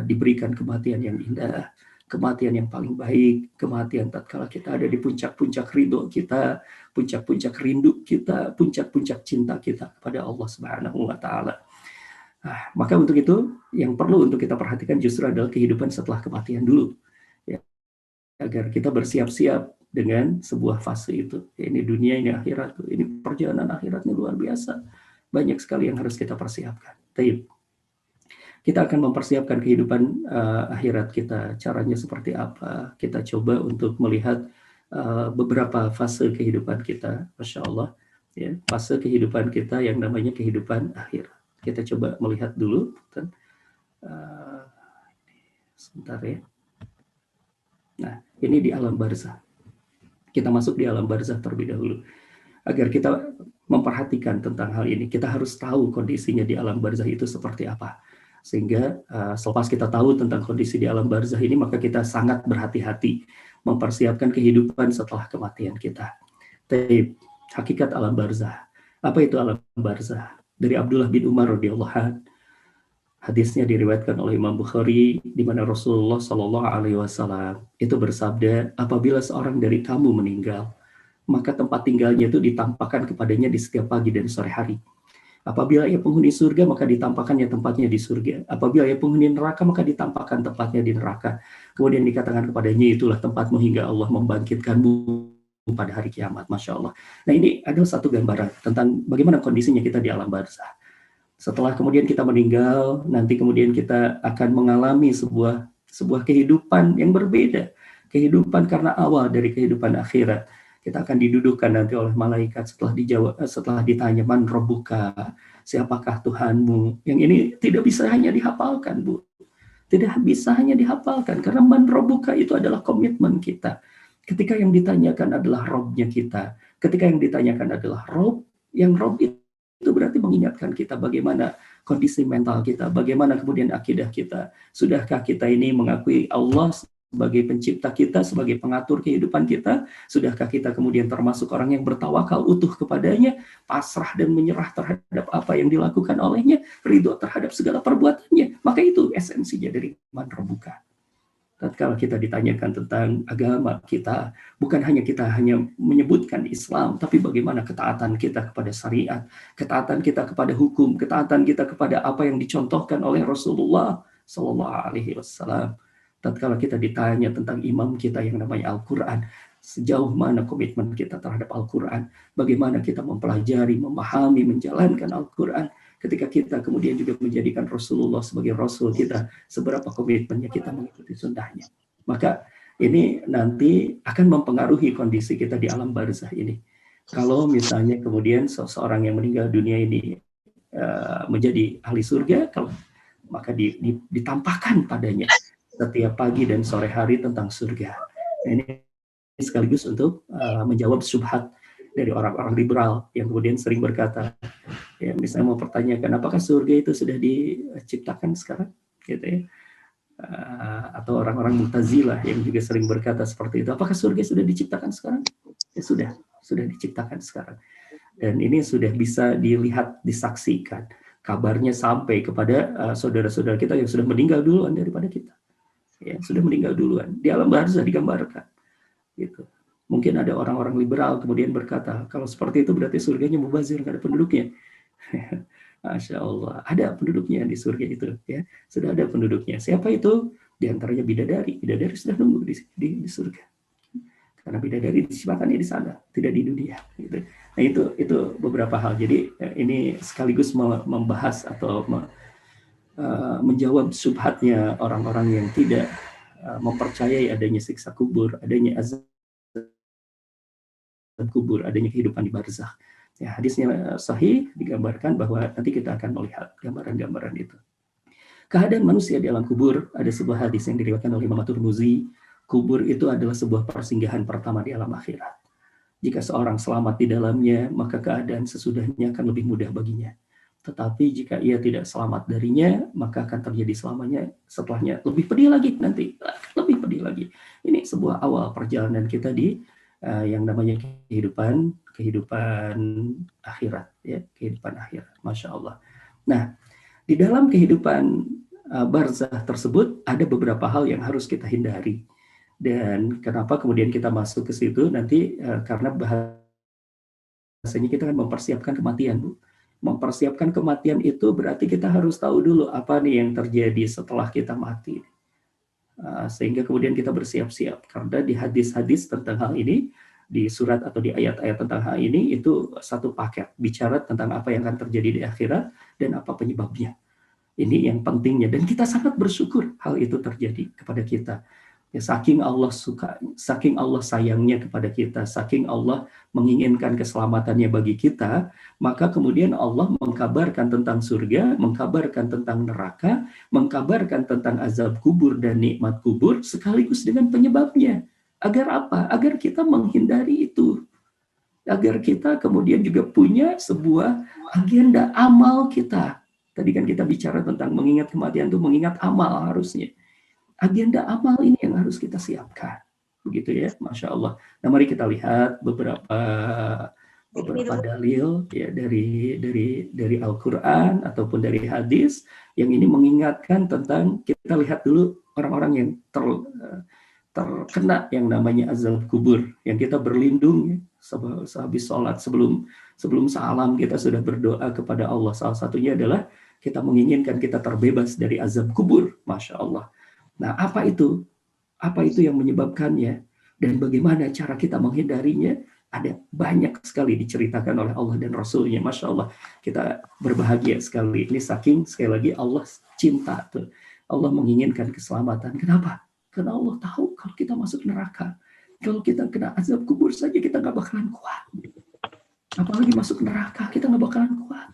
diberikan kematian yang indah, kematian yang paling baik, kematian tatkala kita ada di puncak-puncak ridho kita, puncak-puncak rindu kita, puncak-puncak cinta kita kepada Allah Subhanahu wa taala. Maka untuk itu yang perlu untuk kita perhatikan justru adalah kehidupan setelah kematian dulu, ya, agar kita bersiap-siap dengan sebuah fase itu. Ya, ini dunia, ini akhirat, ini perjalanan akhiratnya luar biasa, banyak sekali yang harus kita persiapkan. Kita akan mempersiapkan kehidupan akhirat kita, caranya seperti apa? Kita coba untuk melihat beberapa fase kehidupan kita, Masya Allah, ya, fase kehidupan kita yang namanya kehidupan akhirat. Kita coba melihat dulu, sebentar ya. Nah, ini di alam barzah. Kita masuk di alam barzah terlebih dahulu. Agar kita memperhatikan tentang hal ini, kita harus tahu kondisinya di alam barzah itu seperti apa. Sehingga selepas kita tahu tentang kondisi di alam barzah ini, maka kita sangat berhati-hati mempersiapkan kehidupan setelah kematian kita. Tapi hakikat alam barzah. Apa itu alam barzah? Dari Abdullah bin Umar radhiyallahu anhu, hadisnya diriwayatkan oleh Imam Bukhari, di mana Rasulullah Shallallahu Alaihi Wasallam itu bersabda, apabila seorang dari kamu meninggal, maka tempat tinggalnya itu ditampakkan kepadanya di setiap pagi dan sore hari. Apabila ia penghuni surga, maka ditampakkannya tempatnya di surga. Apabila ia penghuni neraka, maka ditampakkan tempatnya di neraka. Kemudian dikatakan kepadanya, itulah tempatmu hingga Allah membangkitkanmu pada hari kiamat. Masya Allah. Nah, ini adalah satu gambaran tentang bagaimana kondisinya kita di alam barzah. Setelah kemudian kita meninggal, nanti kemudian kita akan mengalami sebuah kehidupan yang berbeda. Kehidupan karena awal dari kehidupan akhirat. Kita akan didudukkan nanti oleh malaikat setelah ditanya, man rabbuka, siapakah Tuhanmu? Yang ini tidak bisa hanya dihafalkan, Bu. Tidak bisa hanya dihafalkan, karena man rabbuka itu adalah komitmen kita. Ketika yang ditanyakan adalah Robnya kita, ketika yang ditanyakan adalah Rob, yang Rob itu berarti mengingatkan kita bagaimana kondisi mental kita, bagaimana kemudian akidah kita. Sudahkah kita ini mengakui Allah sebagai pencipta kita, sebagai pengatur kehidupan kita? Sudahkah kita kemudian termasuk orang yang bertawakal utuh kepadanya, pasrah dan menyerah terhadap apa yang dilakukan olehnya, ridho terhadap segala perbuatannya? Maka itu esensinya dari man rabbuka. Tatkala kita ditanyakan tentang agama kita, bukan hanya kita hanya menyebutkan Islam, tapi bagaimana ketaatan kita kepada syariat, ketaatan kita kepada hukum, ketaatan kita kepada apa yang dicontohkan oleh Rasulullah Sallallahu Alaihi Wasallam. Tatkala kita ditanya tentang imam kita yang namanya Al-Quran, sejauh mana komitmen kita terhadap Al-Quran, bagaimana kita mempelajari, memahami, menjalankan Al-Quran, ketika kita kemudian juga menjadikan Rasulullah sebagai Rasul kita, seberapa komitmennya kita mengikuti sunnahnya. Maka ini nanti akan mempengaruhi kondisi kita di alam barzah ini. Kalau misalnya kemudian seseorang yang meninggal dunia ini menjadi ahli surga, maka ditampakkan padanya setiap pagi dan sore hari tentang surga. Ini sekaligus untuk menjawab syubhat dari orang-orang liberal yang kemudian sering berkata, ya misalnya mau pertanyakan apakah surga itu sudah diciptakan sekarang, gitu ya, atau orang-orang Mu'tazilah yang juga sering berkata seperti itu, apakah surga sudah diciptakan sekarang? Ya sudah diciptakan sekarang, dan ini sudah bisa dilihat, disaksikan, kabarnya sampai kepada saudara-saudara kita yang sudah meninggal duluan daripada kita, ya sudah meninggal duluan, di alam barzah digambarkan, gitu. Mungkin ada orang-orang liberal kemudian berkata, kalau seperti itu berarti surganya mubazir, nggak ada penduduknya. Masya Allah, ada penduduknya di surga itu, ya sudah ada penduduknya. Siapa itu? Di antaranya bidadari. Bidadari sudah nunggu di surga. Karena bidadari diciptakannya di sana, tidak di dunia. Gitu. Nah itu beberapa hal. Jadi ini sekaligus membahas atau menjawab subhatnya orang-orang yang tidak mempercayai adanya siksa kubur, adanya azab kubur, adanya kehidupan di barzakh. Ya, hadisnya sahih digambarkan bahwa nanti kita akan melihat gambaran-gambaran itu. Keadaan manusia di alam kubur, ada sebuah hadis yang diriwayatkan oleh Imam At-Tirmidzi, kubur itu adalah sebuah persinggahan pertama di alam akhirat. Jika seorang selamat di dalamnya, maka keadaan sesudahnya akan lebih mudah baginya. Tetapi jika ia tidak selamat darinya, maka akan terjadi setelahnya lebih pedih lagi nanti, lebih pedih lagi. Ini sebuah awal perjalanan kita di yang namanya kehidupan akhirat, ya, kehidupan akhirat, masya Allah. Nah, di dalam kehidupan barzah tersebut ada beberapa hal yang harus kita hindari. Dan kenapa kemudian kita masuk ke situ nanti karena bahasanya kita kan mempersiapkan kematian, Bu. Mempersiapkan kematian itu berarti kita harus tahu dulu apa nih yang terjadi setelah kita mati. Sehingga kemudian kita bersiap-siap. Karena di hadis-hadis tentang hal ini, di surat atau di ayat-ayat tentang hal ini, itu satu paket. Bicara tentang apa yang akan terjadi di akhirat dan apa penyebabnya. Ini yang pentingnya. Dan kita sangat bersyukur hal itu terjadi kepada kita. Ya, saking Allah suka, saking Allah sayangnya kepada kita, saking Allah menginginkan keselamatannya bagi kita, maka kemudian Allah mengkabarkan tentang surga, mengkabarkan tentang neraka, mengkabarkan tentang azab kubur dan nikmat kubur, sekaligus dengan penyebabnya. Agar apa? Agar kita menghindari itu. Agar kita kemudian juga punya sebuah agenda amal kita. Tadi kan kita bicara tentang mengingat kematian itu mengingat amal harusnya. Agenda amal ini yang harus kita siapkan, begitu ya, masya Allah. Nah, mari kita lihat beberapa dalil ya dari Al-Quran ataupun dari hadis yang ini mengingatkan tentang, kita lihat dulu orang-orang yang terkena yang namanya azab kubur, yang kita berlindung ya, sehabis sholat sebelum salam kita sudah berdoa kepada Allah. Salah satunya adalah kita menginginkan kita terbebas dari azab kubur, masya Allah. Nah, apa itu? Apa itu yang menyebabkannya? Dan bagaimana cara kita menghindarinya? Ada banyak sekali diceritakan oleh Allah dan Rasulnya. Masya Allah, kita berbahagia sekali. Ini saking, sekali lagi, Allah cinta. Tuh. Allah menginginkan keselamatan. Kenapa? Karena Allah tahu kalau kita masuk neraka. Kalau kita kena azab kubur saja, kita nggak bakalan kuat. Apalagi masuk neraka, kita nggak bakalan kuat.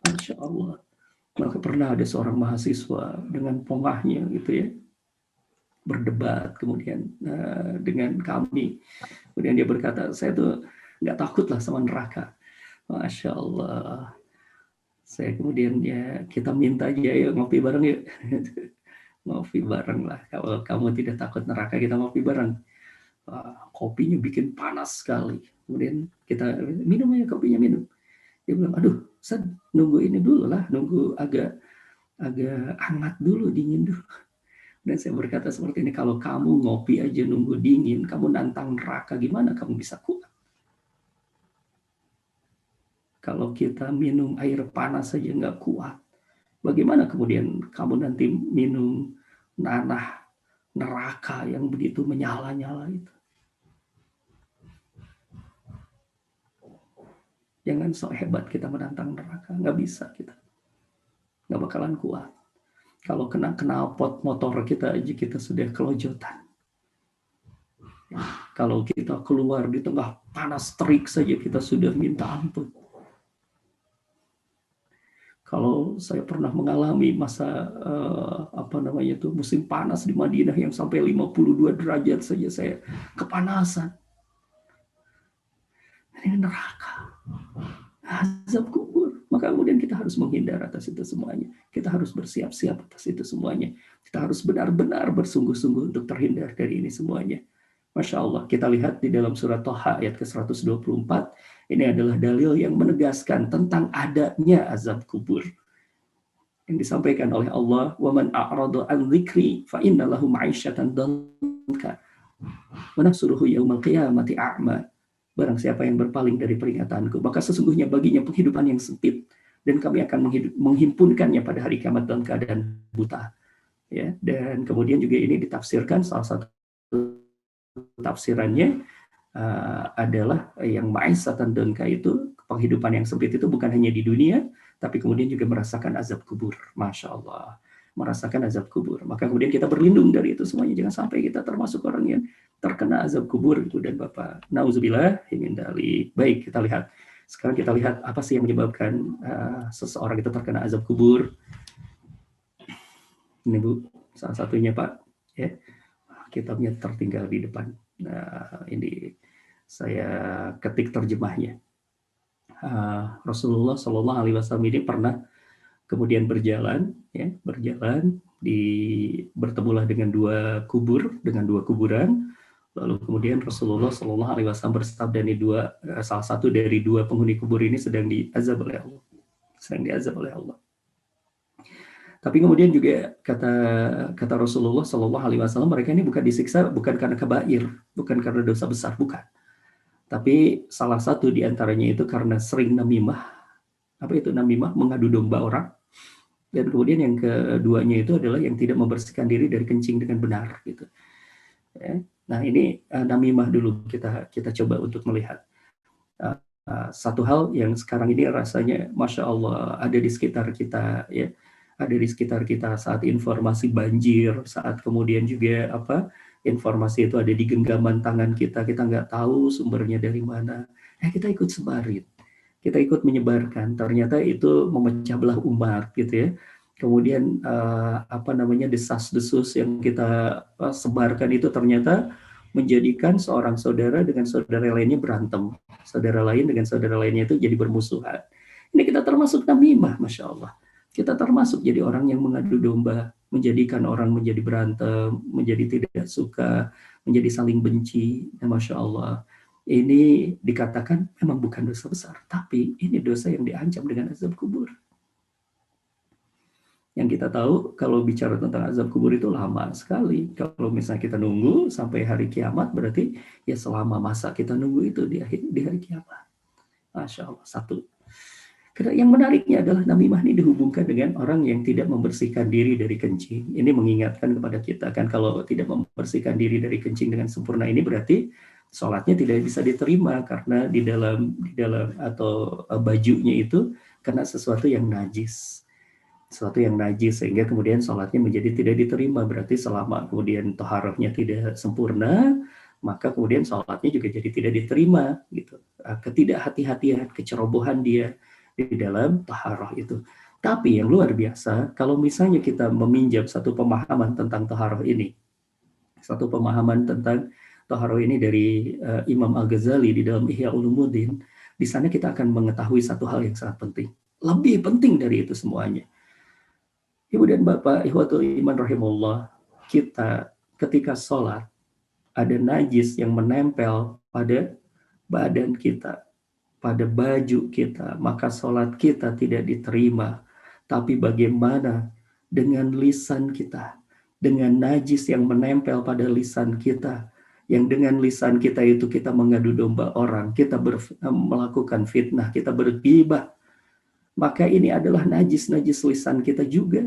Masya Allah. Maka pernah ada seorang mahasiswa dengan pongahnya gitu ya, berdebat kemudian dengan kami. Kemudian dia berkata, saya tuh nggak takut lah sama neraka. Masya Allah. Saya kemudian ya kita minta aja ya ngopi bareng yuk. Ngopi bareng lah. Kalau kamu tidak takut neraka, kita ngopi bareng. Kopinya bikin panas sekali. Kemudian kita minum aja kopinya, minum. Dia bilang, aduh, saya nunggu ini dulu lah, nunggu agak hangat dulu, dingin dulu. Dan saya berkata seperti ini, kalau kamu ngopi aja nunggu dingin, kamu nantang neraka, gimana kamu bisa kuat? Kalau kita minum air panas saja nggak kuat, bagaimana kemudian kamu nanti minum nanah neraka yang begitu menyala-nyala itu? Jangan sok hebat kita menantang neraka, nggak bisa kita, nggak bakalan kuat. Kalau kena knalpot motor kita aja kita sudah kelojotan. Kalau kita keluar di tengah panas terik saja kita sudah minta ampun. Kalau saya pernah mengalami masa musim panas di Madinah yang sampai 52 derajat saja saya kepanasan. Ini neraka, azab kubur. Maka kemudian kita harus menghindar atas itu semuanya. Kita harus bersiap-siap atas itu semuanya. Kita harus benar-benar bersungguh-sungguh untuk terhindar dari ini semuanya. Masya Allah, kita lihat di dalam surat Thaha ayat ke-124. Ini adalah dalil yang menegaskan tentang adanya azab kubur. Yang disampaikan oleh Allah, وَمَنْ أَعْرَضَ عَنْ ذِكْرِي فَإِنَّ لَهُ مَعِيشَةً ضَنكًا وَنَحْشُرُهُ يَوْمَ الْقِيَامَةِ أَعْمَى. Barang siapa yang berpaling dari peringatanku, maka sesungguhnya baginya penghidupan yang sempit, dan kami akan menghimpunkannya pada hari kiamat dalam keadaan buta. Ya, dan kemudian juga ini ditafsirkan, salah satu tafsirannya adalah yang ma'isatan donka itu, penghidupan yang sempit itu bukan hanya di dunia, tapi kemudian juga merasakan azab kubur. Masya Allah, merasakan azab kubur. Maka kemudian kita berlindung dari itu semuanya, jangan sampai kita termasuk orang yang terkena azab kubur itu dan Bapak. Nauzubillah min dzalik. Baik, kita lihat. Sekarang kita lihat apa sih yang menyebabkan seseorang itu terkena azab kubur. Ini Bu, salah satunya Pak, ya, kitabnya tertinggal di depan. Nah, ini saya ketik terjemahnya. Rasulullah Shallallahu Alaihi Wasallam ini pernah kemudian berjalan, ya, bertemulah dengan dua kuburan. Lalu kemudian Rasulullah Shallallahu Alaihi Wasallam bersabda, ini salah satu dari dua penghuni kubur ini sedang diazab oleh Allah. Tapi kemudian juga kata Rasulullah Shallallahu Alaihi Wasallam, mereka ini bukan disiksa bukan karena kabair, bukan karena dosa besar, bukan. Tapi salah satu di antaranya itu karena sering namimah. Apa itu namimah? Mengadu domba orang. Dan kemudian yang keduanya itu adalah yang tidak membersihkan diri dari kencing dengan benar, gitu. Ya. Nah, ini namimah dulu kita coba untuk melihat. Satu hal yang sekarang ini rasanya Masya Allah ada di sekitar kita, ya. Ada di sekitar kita saat informasi banjir, saat kemudian juga informasi itu ada di genggaman tangan kita nggak tahu sumbernya dari mana. Kita ikut sebarin, kita ikut menyebarkan. Ternyata itu memecah belah umat, gitu ya. Kemudian desas-desus yang kita sebarkan itu ternyata menjadikan seorang saudara dengan saudara lainnya berantem, saudara lain dengan saudara lainnya itu jadi bermusuhan. Ini kita termasuk namimah, Masya Allah. Kita termasuk jadi orang yang mengadu domba, menjadikan orang menjadi berantem, menjadi tidak suka, menjadi saling benci. Nah, Masya Allah, ini dikatakan memang bukan dosa besar, tapi ini dosa yang diancam dengan azab kubur. Yang kita tahu kalau bicara tentang azab kubur itu lama sekali. Kalau misalnya kita nunggu sampai hari kiamat, berarti ya selama masa kita nunggu itu di hari kiamat. Masya Allah, satu. Yang menariknya adalah namimah ini dihubungkan dengan orang yang tidak membersihkan diri dari kencing. Ini mengingatkan kepada kita kan, kalau tidak membersihkan diri dari kencing dengan sempurna ini berarti sholatnya tidak bisa diterima karena di dalam atau bajunya itu kena sesuatu yang najis. Sehingga kemudian sholatnya menjadi tidak diterima. Berarti selama kemudian toharohnya tidak sempurna, maka kemudian sholatnya juga jadi tidak diterima, gitu. Ketidakhati-hatian, kecerobohan dia di dalam taharah itu. Tapi yang luar biasa, kalau misalnya kita meminjam satu pemahaman tentang taharah ini, dari Imam Al-Ghazali di dalam Ihya Ulumuddin, di sana kita akan mengetahui satu hal yang sangat penting, lebih penting dari itu semuanya. Ibu dan Bapak, ihwatul iman rahimullah, kita ketika sholat ada najis yang menempel pada badan kita, pada baju kita, maka sholat kita tidak diterima. Tapi bagaimana dengan lisan kita, dengan najis yang menempel pada lisan kita, yang dengan lisan kita itu kita mengadu domba orang, kita melakukan fitnah, kita berghibah, maka ini adalah najis lisan kita juga.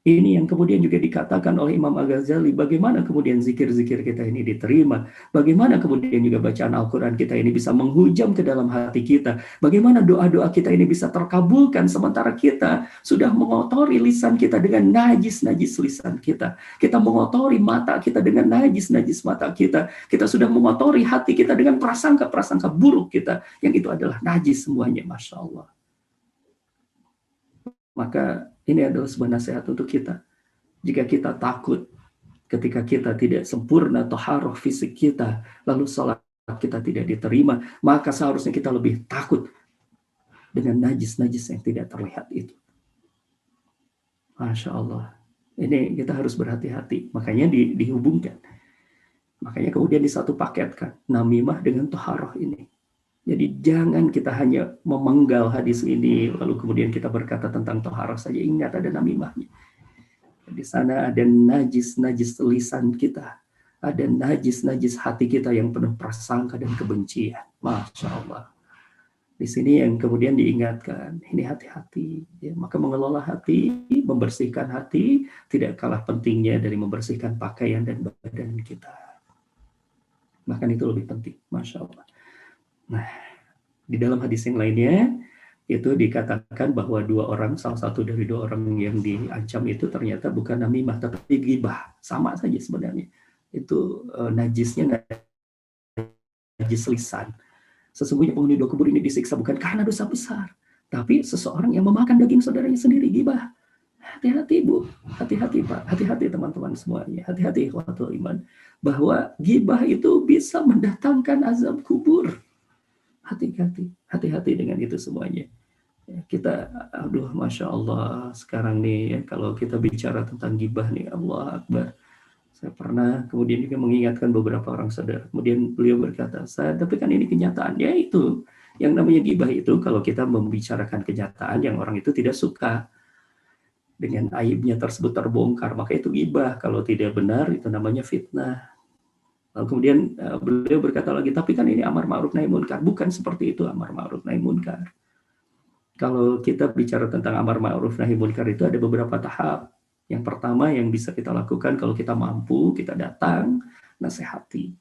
Ini yang kemudian juga dikatakan oleh Imam Al-Ghazali, bagaimana kemudian zikir-zikir kita ini diterima, bagaimana kemudian juga bacaan Al-Quran kita ini bisa menghujam ke dalam hati kita, bagaimana doa-doa kita ini bisa terkabulkan sementara kita sudah mengotori lisan kita dengan najis lisan kita mengotori mata kita dengan najis mata kita sudah mengotori hati kita dengan prasangka buruk kita, yang itu adalah najis semuanya, Masya Allah. Maka ini adalah sebuah nasihat untuk kita. Jika kita takut ketika kita tidak sempurna taharah fisik kita, lalu salat kita tidak diterima, maka seharusnya kita lebih takut dengan najis yang tidak terlihat itu. Masya Allah. Ini kita harus berhati-hati. Makanya dihubungkan. Makanya kemudian disatu paketkan namimah dengan taharah ini. Jadi jangan kita hanya memenggal hadis ini, lalu kemudian kita berkata tentang taharah saja. Ingat ada namimahnya. Di sana ada najis lisan kita. Ada najis hati kita yang penuh prasangka dan kebencian. Masya Allah. Di sini yang kemudian diingatkan, ini hati-hati. Ya, maka mengelola hati, membersihkan hati, tidak kalah pentingnya dari membersihkan pakaian dan badan kita. Bahkan itu lebih penting. Masya Allah. Nah, di dalam hadis yang lainnya itu dikatakan bahwa salah satu dari dua orang yang diancam itu ternyata bukan namimah tapi ghibah, sama saja sebenarnya. Itu najis lisan. Sesungguhnya penghuni 2 kubur ini disiksa bukan karena dosa besar, tapi seseorang yang memakan daging saudaranya sendiri, gibah. Hati-hati Bu, hati-hati Pak, hati-hati teman-teman semuanya, hati-hati ikhwatul iman, bahwa gibah itu bisa mendatangkan azab kubur. Hati-hati, hati-hati dengan itu semuanya. Ya, kita, aduh, Masya Allah, sekarang nih ya, kalau kita bicara tentang gibah nih, Allah Akbar. Saya pernah kemudian juga mengingatkan beberapa orang saudara. Kemudian beliau berkata, tapi kan ini kenyataan. Ya itu, yang namanya gibah itu kalau kita membicarakan kenyataan yang orang itu tidak suka, dengan aibnya tersebut terbongkar, maka itu gibah. Kalau tidak benar, itu namanya fitnah. Lalu kemudian beliau berkata lagi, tapi kan ini amar ma'ruf nahi munkar. Bukan seperti itu amar ma'ruf nahi munkar. Kalau kita bicara tentang amar ma'ruf nahi munkar itu ada beberapa tahap. Yang pertama yang bisa kita lakukan kalau kita mampu, kita datang, nasihati.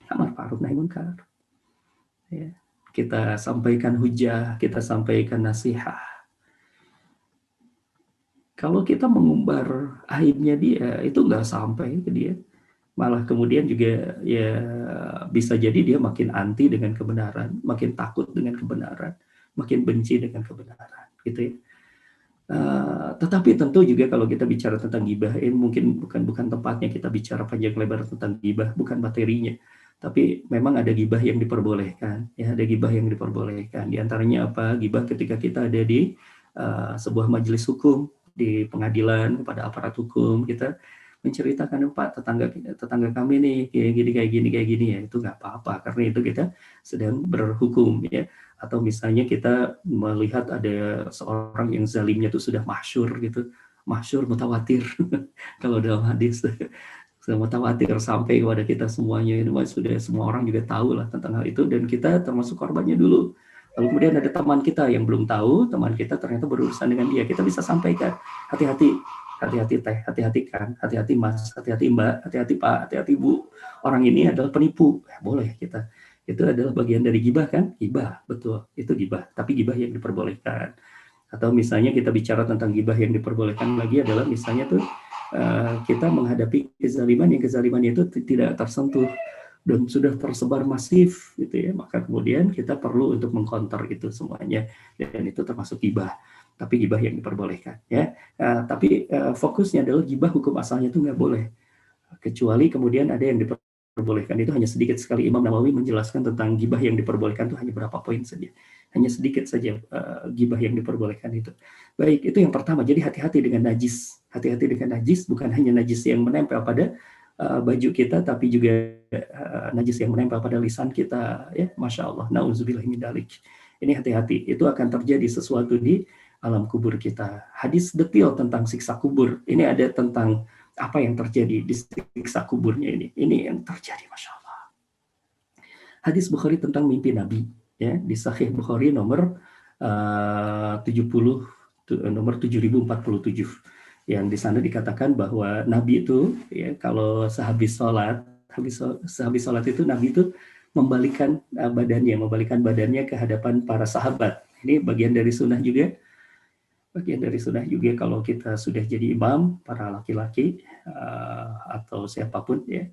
Amar ma'ruf nahi munkar. Ya. Kita sampaikan hujah, kita sampaikan nasihat. Kalau kita mengumbar aibnya dia, itu nggak sampai ke dia. Malah kemudian juga ya bisa jadi dia makin anti dengan kebenaran, makin takut dengan kebenaran, makin benci dengan kebenaran, gitu ya. Tetapi tentu juga kalau kita bicara tentang gibah, mungkin bukan tempatnya kita bicara panjang lebar tentang gibah, bukan materinya. Tapi memang ada gibah yang diperbolehkan, ya ada gibah yang diperbolehkan. Di antaranya apa? Gibah ketika kita ada di sebuah majelis hukum, di pengadilan kepada aparat hukum, kita menceritakan, Pak, tetangga kami nih kayak gini ya, itu nggak apa-apa karena itu kita sedang berhukum ya. Atau misalnya kita melihat ada seorang yang zalimnya itu sudah masyhur gitu, masyhur mutawatir kalau dalam hadis sudah mutawatir sampai kepada kita semuanya, itu sudah semua orang juga tahu lah tentang hal itu dan kita termasuk korbannya dulu. Lalu kemudian ada teman kita yang belum tahu, teman kita ternyata berurusan dengan dia, kita bisa sampaikan, hati-hati, hati-hati teh, hati-hati kan, hati-hati mas, hati-hati mbak, hati-hati pak, hati-hati bu, orang ini adalah penipu. Boleh kita, itu adalah bagian dari gibah kan? Gibah, betul, itu gibah, tapi gibah yang diperbolehkan. Atau misalnya kita bicara tentang gibah yang diperbolehkan lagi adalah misalnya tuh kita menghadapi kezaliman yang kezalimannya itu tidak tersentuh dan sudah tersebar masif gitu ya, maka kemudian kita perlu untuk mengcounter itu semuanya, dan itu termasuk gibah, tapi gibah yang diperbolehkan ya. Tapi fokusnya adalah gibah hukum asalnya itu nggak boleh, kecuali kemudian ada yang diperbolehkan. Itu hanya sedikit sekali Imam Nawawi menjelaskan tentang gibah yang diperbolehkan itu hanya berapa poin saja, hanya sedikit saja gibah yang diperbolehkan itu. Baik, itu yang pertama. Jadi hati-hati dengan najis, hati-hati dengan najis, bukan hanya najis yang menempel pada baju kita, tapi juga najis yang menempel pada lisan kita ya. Masya Allah, na'udzubillahi min dzalik. Ini hati-hati, itu akan terjadi sesuatu di alam kubur kita. Hadis detail tentang siksa kubur ini ada tentang apa yang terjadi di siksa kuburnya ini yang terjadi. Masya Allah. Hadis Bukhari tentang mimpi Nabi ya, di Sahih Bukhari nomor 7047, yang di sana dikatakan bahwa Nabi itu ya, kalau sehabis sholat itu Nabi itu membalikan badannya ke hadapan para sahabat. Ini bagian dari sunnah juga. Kalau kita sudah jadi imam, para laki-laki atau siapapun ya.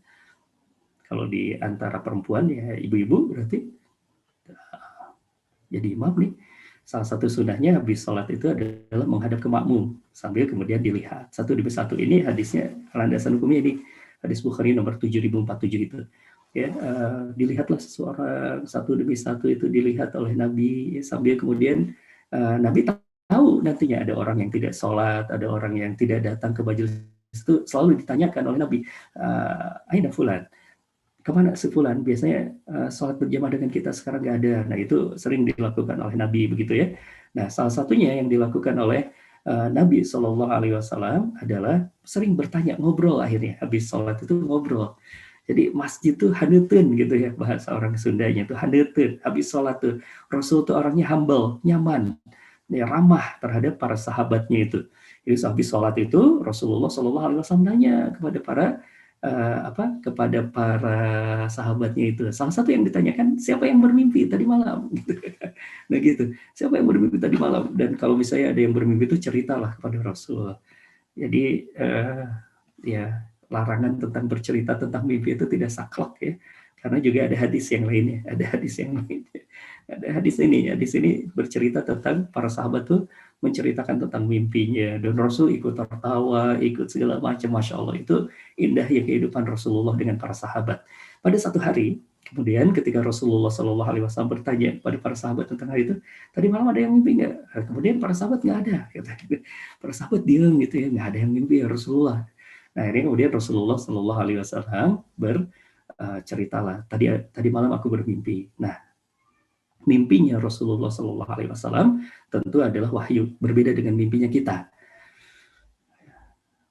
Kalau di antara perempuan ya ibu-ibu berarti jadi imam nih. Salah satu sunnahnya habis sholat itu adalah menghadap ke makmum sambil kemudian dilihat satu demi satu. Ini hadisnya, landasan hukumnya ini hadis Bukhari nomor 7047 itu. Ya, dilihatlah seseorang satu demi satu, itu dilihat oleh Nabi sambil kemudian Nabi tahu nantinya ada orang yang tidak sholat, ada orang yang tidak datang ke majelis itu, selalu ditanyakan oleh Nabi, aina fulan, kemana si fulan, biasanya sholat berjamaah dengan kita sekarang nggak ada. Nah itu sering dilakukan oleh Nabi begitu ya. Nah salah satunya yang dilakukan oleh Nabi SAW adalah sering bertanya, ngobrol, akhirnya habis sholat itu ngobrol. Jadi masjid tuh haneuten gitu ya, bahasa orang Sundanya itu haneuten. Habis sholat tuh Rasul tuh orangnya humble, nyaman, ya, ramah terhadap para sahabatnya itu. Jadi habis sholat itu Rasulullah SAW tanya kepada para sahabatnya itu. Salah satu yang ditanyakan, siapa yang bermimpi tadi malam? Nah gitu, siapa yang bermimpi tadi malam? Dan kalau misalnya ada yang bermimpi itu ceritalah kepada Rasul. Jadi ya larangan tentang bercerita tentang mimpi itu tidak saklek ya. Karena juga ada hadis yang lainnya, ada hadis yang lainnya. Ada hadis ini bercerita tentang para sahabat tuh menceritakan tentang mimpinya, dan Rasul ikut tertawa, ikut segala macam, Masya Allah. Itu indah ya kehidupan Rasulullah dengan para sahabat. Pada satu hari, kemudian ketika Rasulullah Shallallahu Alaihi Wasallam bertanya kepada para sahabat tentang hal itu, tadi malam ada yang mimpi nggak? Kemudian para sahabat nggak ada, para sahabat diam gitu ya, nggak ada yang mimpi ya Rasulullah. Nah ini kemudian Rasulullah Shallallahu Alaihi Wasallam ceritalah, tadi malam aku bermimpi. Nah, mimpinya Rasulullah Shallallahu Alaihi Wasallam tentu adalah wahyu, berbeda dengan mimpinya kita.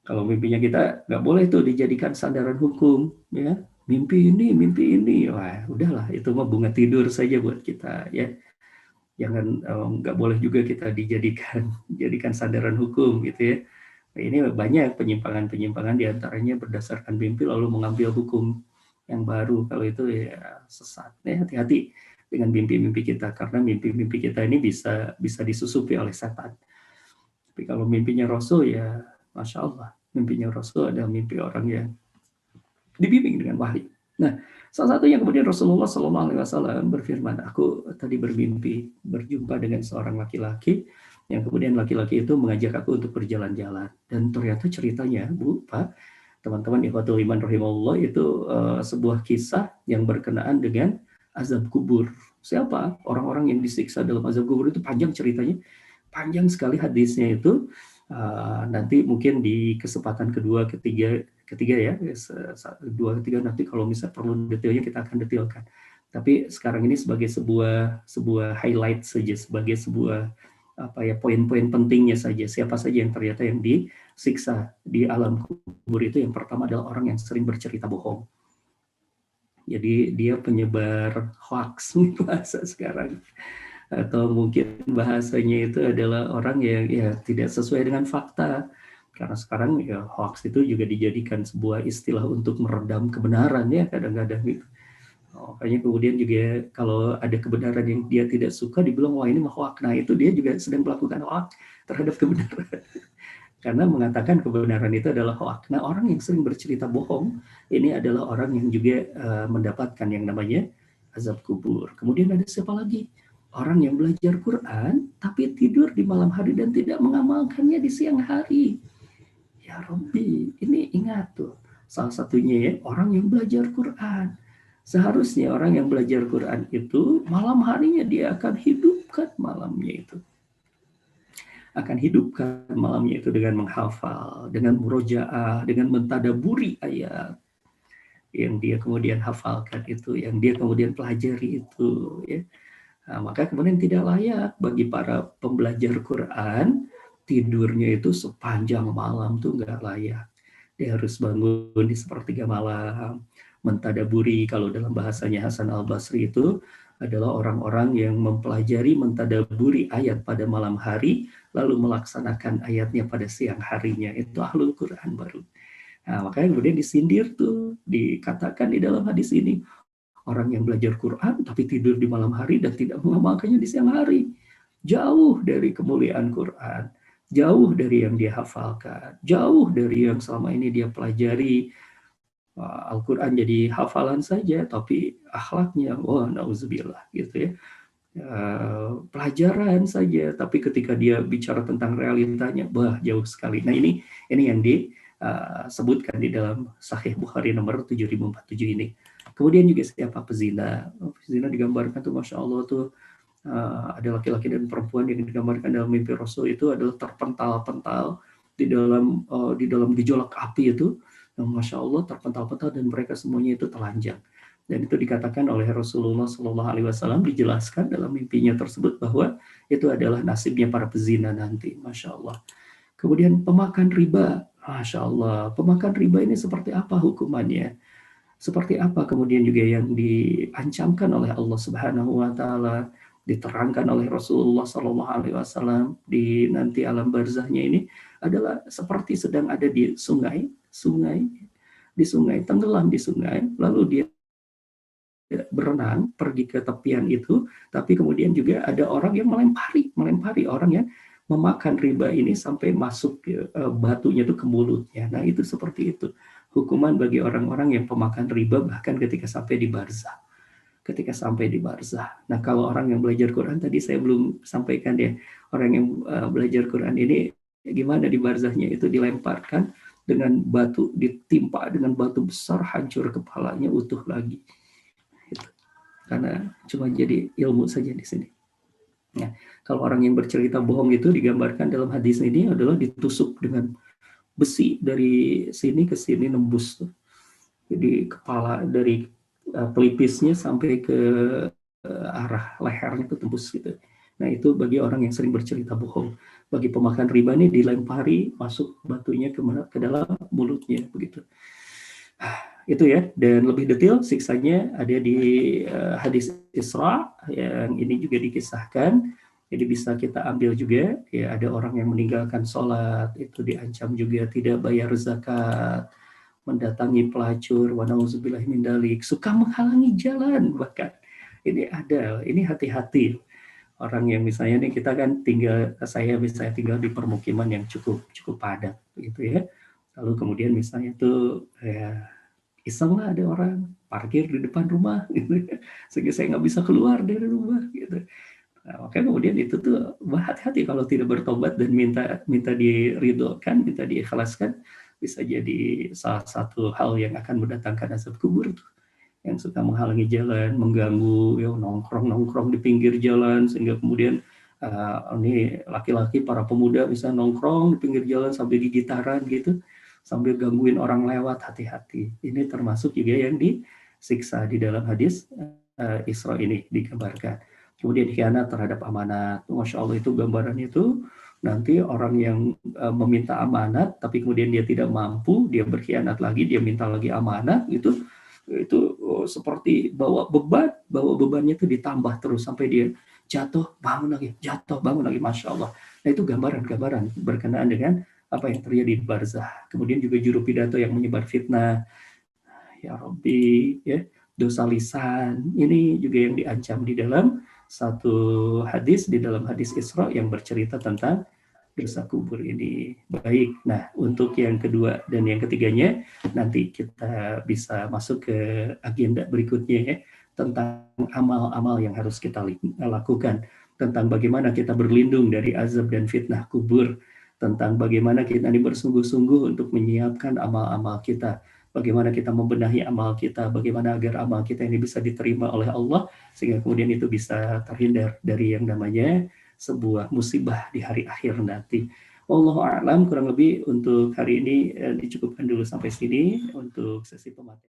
Kalau mimpinya kita nggak boleh tuh dijadikan sandaran hukum, ya. Mimpi ini, wah udahlah itu mah bunga tidur saja buat kita, ya. Jangan nggak boleh juga kita jadikan sandaran hukum gitu ya. Nah, ini banyak penyimpangan diantaranya berdasarkan mimpi lalu mengambil hukum yang baru. Kalau itu ya sesat. Ya, hati-hati dengan mimpi-mimpi kita karena mimpi-mimpi kita ini bisa disusupi oleh setan. Tapi kalau mimpinya Rasul ya Masya Allah, mimpinya Rasul adalah mimpi orang yang dibimbing dengan wahyu. Nah, salah satunya kemudian Rasulullah SAW berfirman, aku tadi bermimpi berjumpa dengan seorang laki-laki yang kemudian laki-laki itu mengajak aku untuk berjalan-jalan. Dan ternyata ceritanya, Bu, Pak, teman-teman ikhwatul iman rahimahullah, itu sebuah kisah yang berkenaan dengan azab kubur. Siapa? Orang-orang yang disiksa dalam azab kubur itu panjang ceritanya. Panjang sekali hadisnya itu. Nanti mungkin di kesempatan ketiga ya, dua ketiga nanti kalau misalnya perlu detailnya kita akan detailkan. Tapi sekarang ini sebagai sebuah highlight saja, sebagai sebuah poin-poin pentingnya saja. Siapa saja yang ternyata yang disiksa di alam kubur itu, yang pertama adalah orang yang sering bercerita bohong. Jadi dia penyebar hoax bahasa sekarang. Atau mungkin bahasanya itu adalah orang yang ya tidak sesuai dengan fakta. Karena sekarang ya hoax itu juga dijadikan sebuah istilah untuk meredam kebenaran ya kadang-kadang gitu. Makanya kemudian juga kalau ada kebenaran yang dia tidak suka dibilang wah ini mah hoax. Nah itu dia juga sedang melakukan hoax terhadap kebenaran. Karena mengatakan kebenaran itu adalah hoax. Nah orang yang sering bercerita bohong ini adalah orang yang juga mendapatkan yang namanya azab kubur. Kemudian ada siapa lagi? Orang yang belajar Quran tapi tidur di malam hari dan tidak mengamalkannya di siang hari. Ya Rabbi, ini ingat tuh. Salah satunya ya, orang yang belajar Quran. Seharusnya orang yang belajar Quran itu malam harinya dia akan hidupkan malamnya itu. Akan hidupkan malamnya itu dengan menghafal, dengan murojaah, dengan mentadaburi ayat yang dia kemudian hafalkan itu, yang dia kemudian pelajari itu. Ya. Nah, maka kemudian tidak layak bagi para pembelajar Quran tidurnya itu sepanjang malam tuh nggak layak. Dia harus bangun di sepertiga malam, mentadaburi. Kalau dalam bahasanya Hasan al-Basri itu adalah orang-orang yang mempelajari, mentadaburi ayat pada malam hari, lalu melaksanakan ayatnya pada siang harinya. Itu ahlul Quran baru. Nah, makanya kemudian disindir tuh, dikatakan di dalam hadis ini, orang yang belajar Quran tapi tidur di malam hari dan tidak mengamalkannya di siang hari. Jauh dari kemuliaan Quran, jauh dari yang dia hafalkan, jauh dari yang selama ini dia pelajari. Al-Quran jadi hafalan saja, tapi akhlaknya, wah na'udzubillah gitu ya. Pelajaran saja, tapi ketika dia bicara tentang realitanya, wah jauh sekali. Nah ini yang disebutkan di dalam Sahih Bukhari nomor 7047 ini. Kemudian juga siapa pezina. Pezina digambarkan tuh Masya Allah tuh ada laki-laki dan perempuan yang digambarkan dalam mimpi Rasul itu adalah terpental-pental di dalam gejolak api itu. Masya Allah terpental-pental dan mereka semuanya itu telanjang. Dan itu dikatakan oleh Rasulullah SAW, dijelaskan dalam mimpinya tersebut bahwa itu adalah nasibnya para pezina nanti. Masya Allah. Kemudian pemakan riba. Masya Allah. Pemakan riba ini seperti apa hukumannya? Seperti apa kemudian juga yang diancamkan oleh Allah Subhanahu wa taala, diterangkan oleh Rasulullah SAW di nanti alam barzahnya ini adalah seperti sedang ada di sungai, tenggelam di sungai, lalu dia berenang pergi ke tepian itu, tapi kemudian juga ada orang yang melempari orang yang memakan riba ini sampai masuk batunya itu ke mulutnya. Nah itu seperti itu. Hukuman bagi orang-orang yang pemakan riba bahkan ketika sampai di barzah. Ketika sampai di barzah. Nah kalau orang yang belajar Quran tadi saya belum sampaikan ya. Orang yang belajar Quran ini gimana di barzahnya itu dilemparkan dengan batu, ditimpa dengan batu besar, hancur kepalanya utuh lagi. Gitu. Karena cuma jadi ilmu saja di sini. Nah, kalau orang yang bercerita bohong itu digambarkan dalam hadis ini adalah ditusuk dengan besi dari sini ke sini nembus tuh. Jadi kepala dari pelipisnya sampai ke arah lehernya itu tembus gitu. Nah itu bagi orang yang sering bercerita bohong. Bagi pemakan riba ini dilempari masuk batunya ke dalam mulutnya begitu. Itu ya, dan lebih detail siksanya ada di hadis Isra yang ini juga dikisahkan. Jadi bisa kita ambil juga ya, ada orang yang meninggalkan sholat itu diancam juga tidak bayar zakat, mendatangi pelacur, wa nauzubillahi min dalik, suka menghalangi jalan bahkan. Ini ada, ini hati-hati. Orang yang misalnya nih kita kan tinggal, saya misalnya tinggal di permukiman yang cukup padat gitu ya. Lalu kemudian misalnya tuh ya iseng lah ada orang parkir di depan rumah gitu ya. Sehingga saya nggak bisa keluar dari rumah gitu. Nah, makanya kemudian itu tuh hati-hati kalau tidak bertobat dan minta diridhokan, minta diikhlaskan, bisa jadi salah satu hal yang akan mendatangkan azab kubur tuh. Yang suka menghalangi jalan, mengganggu, ya, nongkrong di pinggir jalan sehingga kemudian ini laki-laki para pemuda bisa nongkrong di pinggir jalan sambil gigitaran gitu, sambil gangguin orang lewat, hati-hati. Ini termasuk juga yang disiksa di dalam hadis Isra ini digambarkan. Kemudian khianat terhadap amanat. Masya Allah itu gambarannya itu nanti orang yang meminta amanat tapi kemudian dia tidak mampu, dia berkhianat lagi, dia minta lagi amanat itu seperti bawa bebannya itu ditambah terus sampai dia jatuh bangun lagi, Masya Allah. Nah itu gambaran berkenaan dengan apa yang terjadi di barzah. Kemudian juga juru pidato yang menyebar fitnah, ya Rabbi, ya, dosa lisan, ini juga yang diancam di dalam satu hadis, di dalam hadis Isra yang bercerita tentang dosa kubur ini. Baik, nah untuk yang kedua dan yang ketiganya nanti kita bisa masuk ke agenda berikutnya ya, tentang amal-amal yang harus kita lakukan, tentang bagaimana kita berlindung dari azab dan fitnah kubur, tentang bagaimana kita ini bersungguh-sungguh untuk menyiapkan amal-amal kita, bagaimana kita membenahi amal kita, bagaimana agar amal kita ini bisa diterima oleh Allah, sehingga kemudian itu bisa terhindar dari yang namanya sebuah musibah di hari akhir nanti. Wallahu a'lam, kurang lebih untuk hari ini dicukupkan dulu sampai sini untuk sesi pemateri.